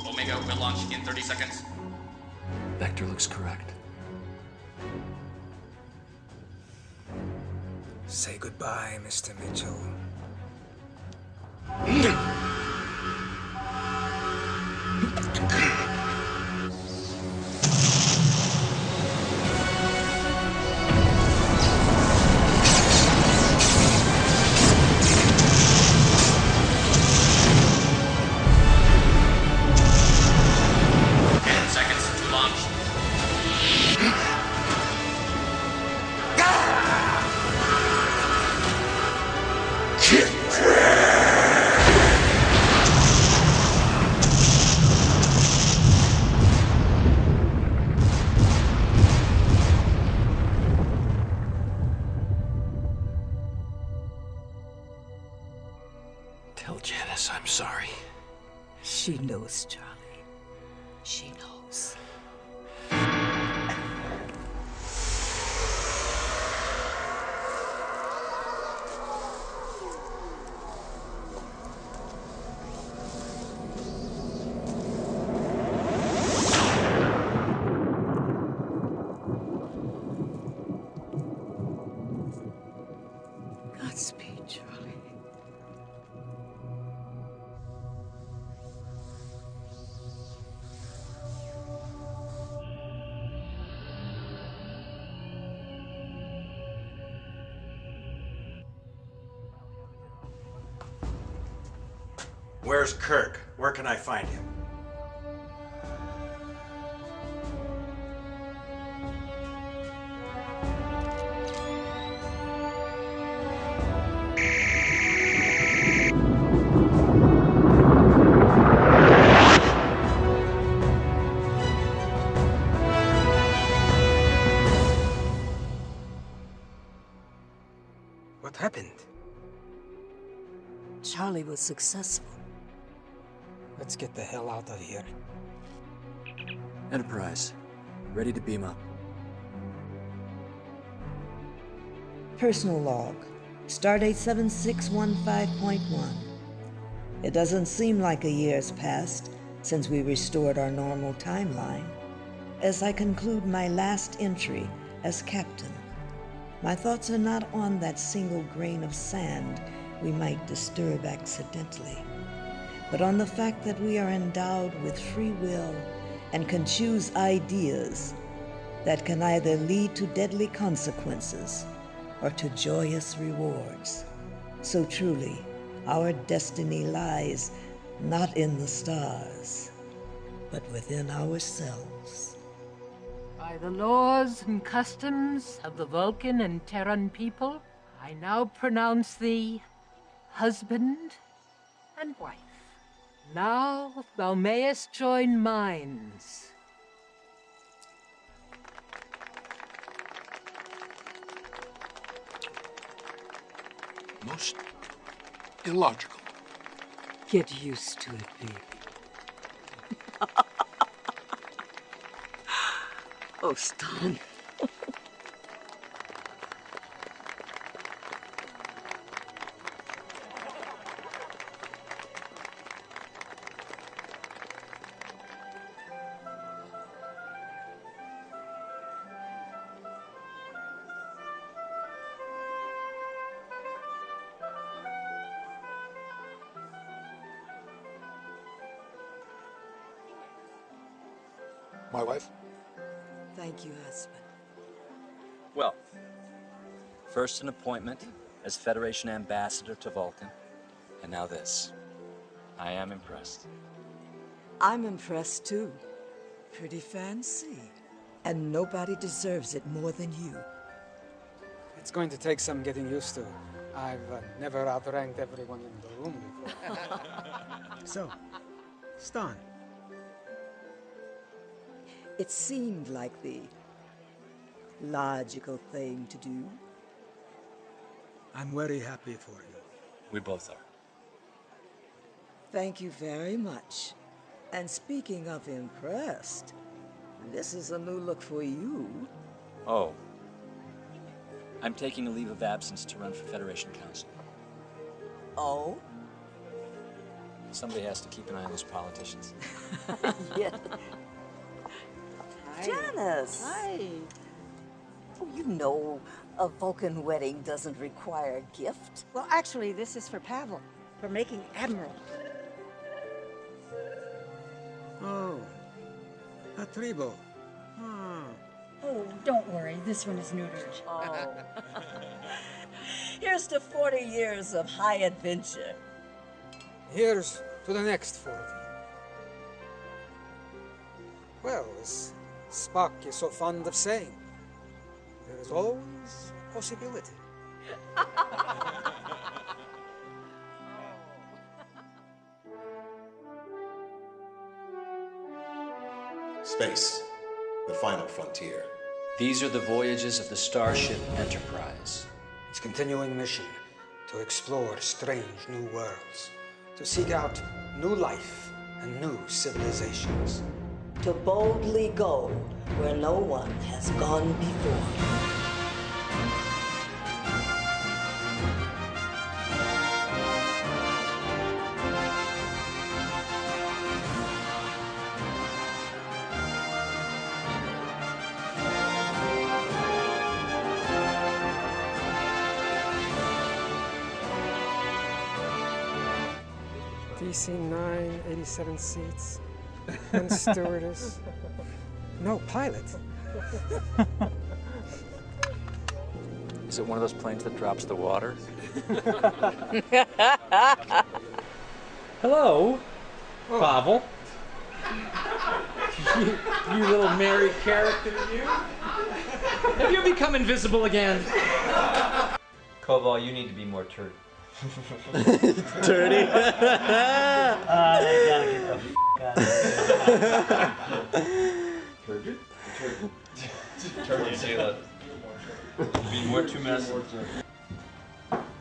Omega will launch in 30 seconds. Vector looks correct. Say goodbye, Mr. Mitchell. She knows, Charlie. She knows. Godspeed, Charlie. Where's Kirk? Where can I find him? What happened? Charlie was successful. Let's get the hell out of here. Enterprise, ready to beam up. Personal log. Stardate 7615.1. It doesn't seem like a year's passed since we restored our normal timeline. As I conclude my last entry as captain, my thoughts are not on that single grain of sand we might disturb accidentally, but on the fact that we are endowed with free will and can choose ideas that can either lead to deadly consequences or to joyous rewards. So truly, our destiny lies not in the stars, but within ourselves. By the laws and customs of the Vulcan and Terran people, I now pronounce thee husband and wife. Now thou mayest join minds. Most illogical. Get used to it, baby. Oh, Stan. My wife? Thank you, husband. Well, first an appointment as Federation ambassador to Vulcan, and now this. I am impressed. I'm impressed too. Pretty fancy. And nobody deserves it more than you. It's going to take some getting used to. I've never outranked everyone in the room before. So, Stan. It seemed like the logical thing to do. I'm very happy for you. We both are. Thank you very much. And speaking of impressed, this is a new look for you. Oh. I'm taking a leave of absence to run for Federation Council. Oh? Somebody has to keep an eye on those politicians. Yeah. Janice! Hi. Oh, you know, a Vulcan wedding doesn't require a gift. Well, actually, this is for Pavel, for making Admiral. Oh, a tribo. Oh, don't worry. This one is neutered. Oh. Here's to 40 years of high adventure. Here's to the next 40. Well, as Spock is so fond of saying, there is always a possibility. Space, the final frontier. These are the voyages of the starship Enterprise. Its continuing mission to explore strange new worlds, to seek out new life and new civilizations. To boldly go where no one has gone before. DC-9, 87 seats, one stewardess, no pilot. Is it one of those planes that drops the water? Hello, Pavel. You little married character, you. Have you become invisible again? Koval, you need to be more turd. Dirty. Gotta get the out of here. Turgid? Turgid, say that. Be more too messy.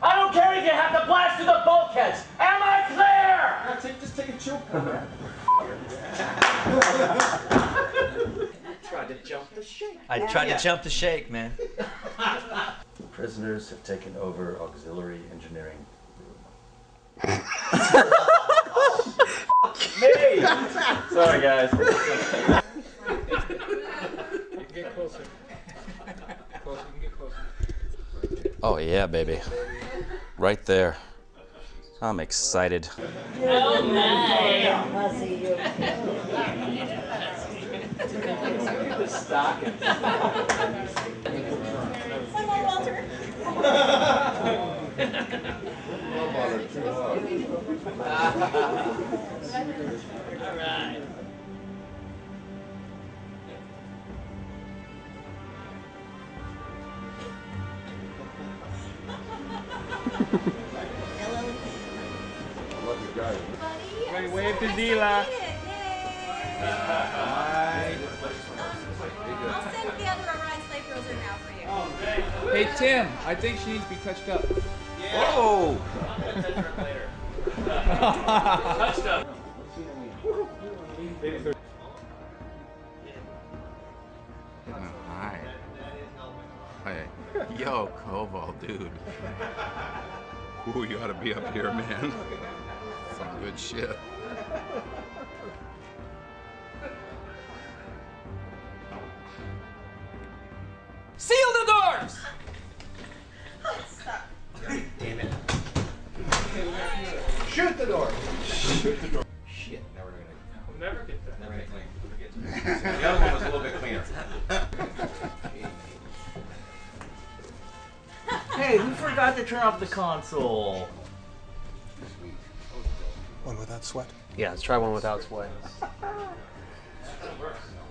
I don't care if you have to blast through the bulkheads. Am I clear? Just take a chill pill. Tried to jump the shake. I tried to jump the shake, man. Prisoners have taken over auxiliary engineering. Me! Sorry, guys. Get closer. Closer, you can get closer. Oh, yeah, baby. Right there. I'm excited. Oh my! Hello, Walter. All right. Love you guys. Everybody wave to Zila. I'll send Theodore Ryan's slave roser now for you. Hey, Tim, I think she needs to be touched up. Whoa! Touched up. Hi. Hey. Yo, Koval, dude. Ooh, you ought to be up here, man. Some good shit. Seal the doors! Stop. Damn it. Shoot the door. Shoot the door. Shit, never gonna. We'll never get that. Never gonna clean. The other one was a little bit cleaner. Hey, who forgot to turn off the console? One without sweat. Yeah, let's try one without sweat.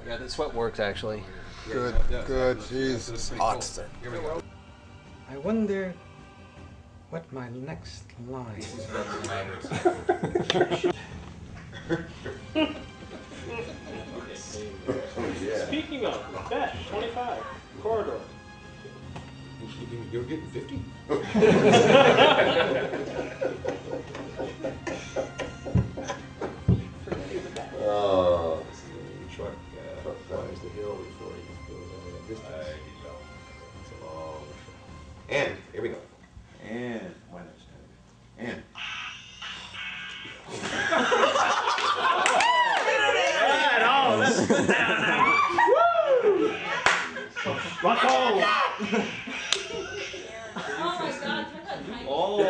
Yeah, the sweat works actually. Good, good. Jesus. Hot, sir. I wonder what my next line is. Speaking of, Besh, 25, corridor. You're getting 50? Oh. Truck climbs the hill before he goes over that distance. It's a long shot. And here we go. And and Rock on! Oh,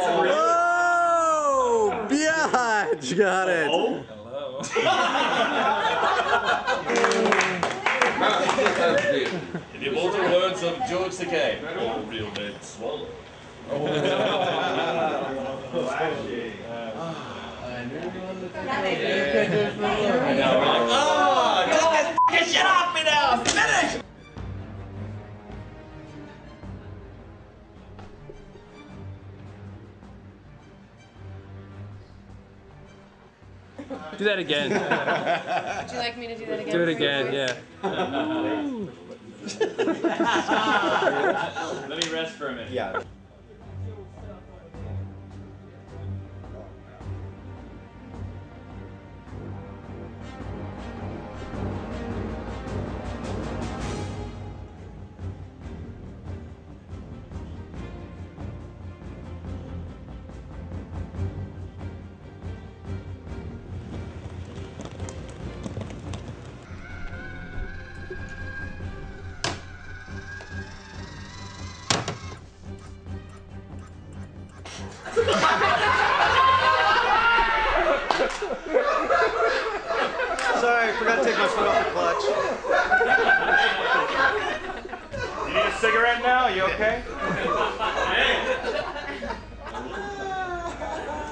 biatch! Got it. In the immortal words of George Takei, all real men swallow. Get shit off me now! Finish! Do that again. Would you like me to do that again? Do it for you, again, please? yeah. Let me rest for a minute. Yeah. Sorry, I forgot to take my foot off the clutch. You need a cigarette now? You okay?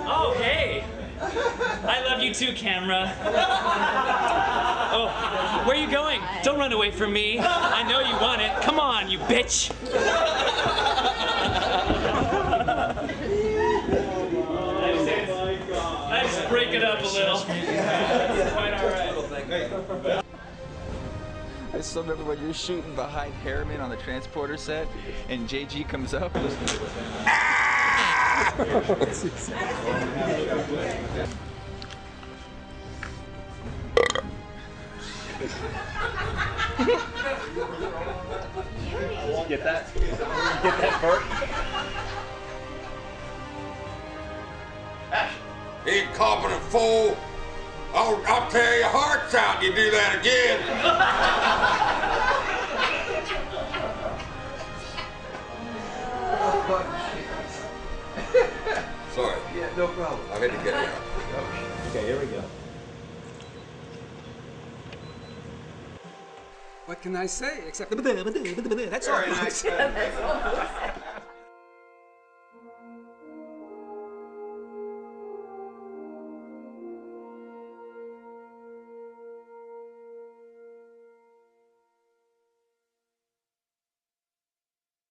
Oh, hey! I love you too, camera. Oh, where are you going? Don't run away from me. I know you want it. Come on, you bitch! I just break it up a little. Quite all right. I still remember when you're shooting behind Harriman on the transporter set, and JG comes up. Get that? Get that, Bert? Incompetent fool! I'll tear your hearts out if you do that again! Sorry. Yeah, no problem. I had to get it out. Okay, here we go. What can I say except that's all. Very nice.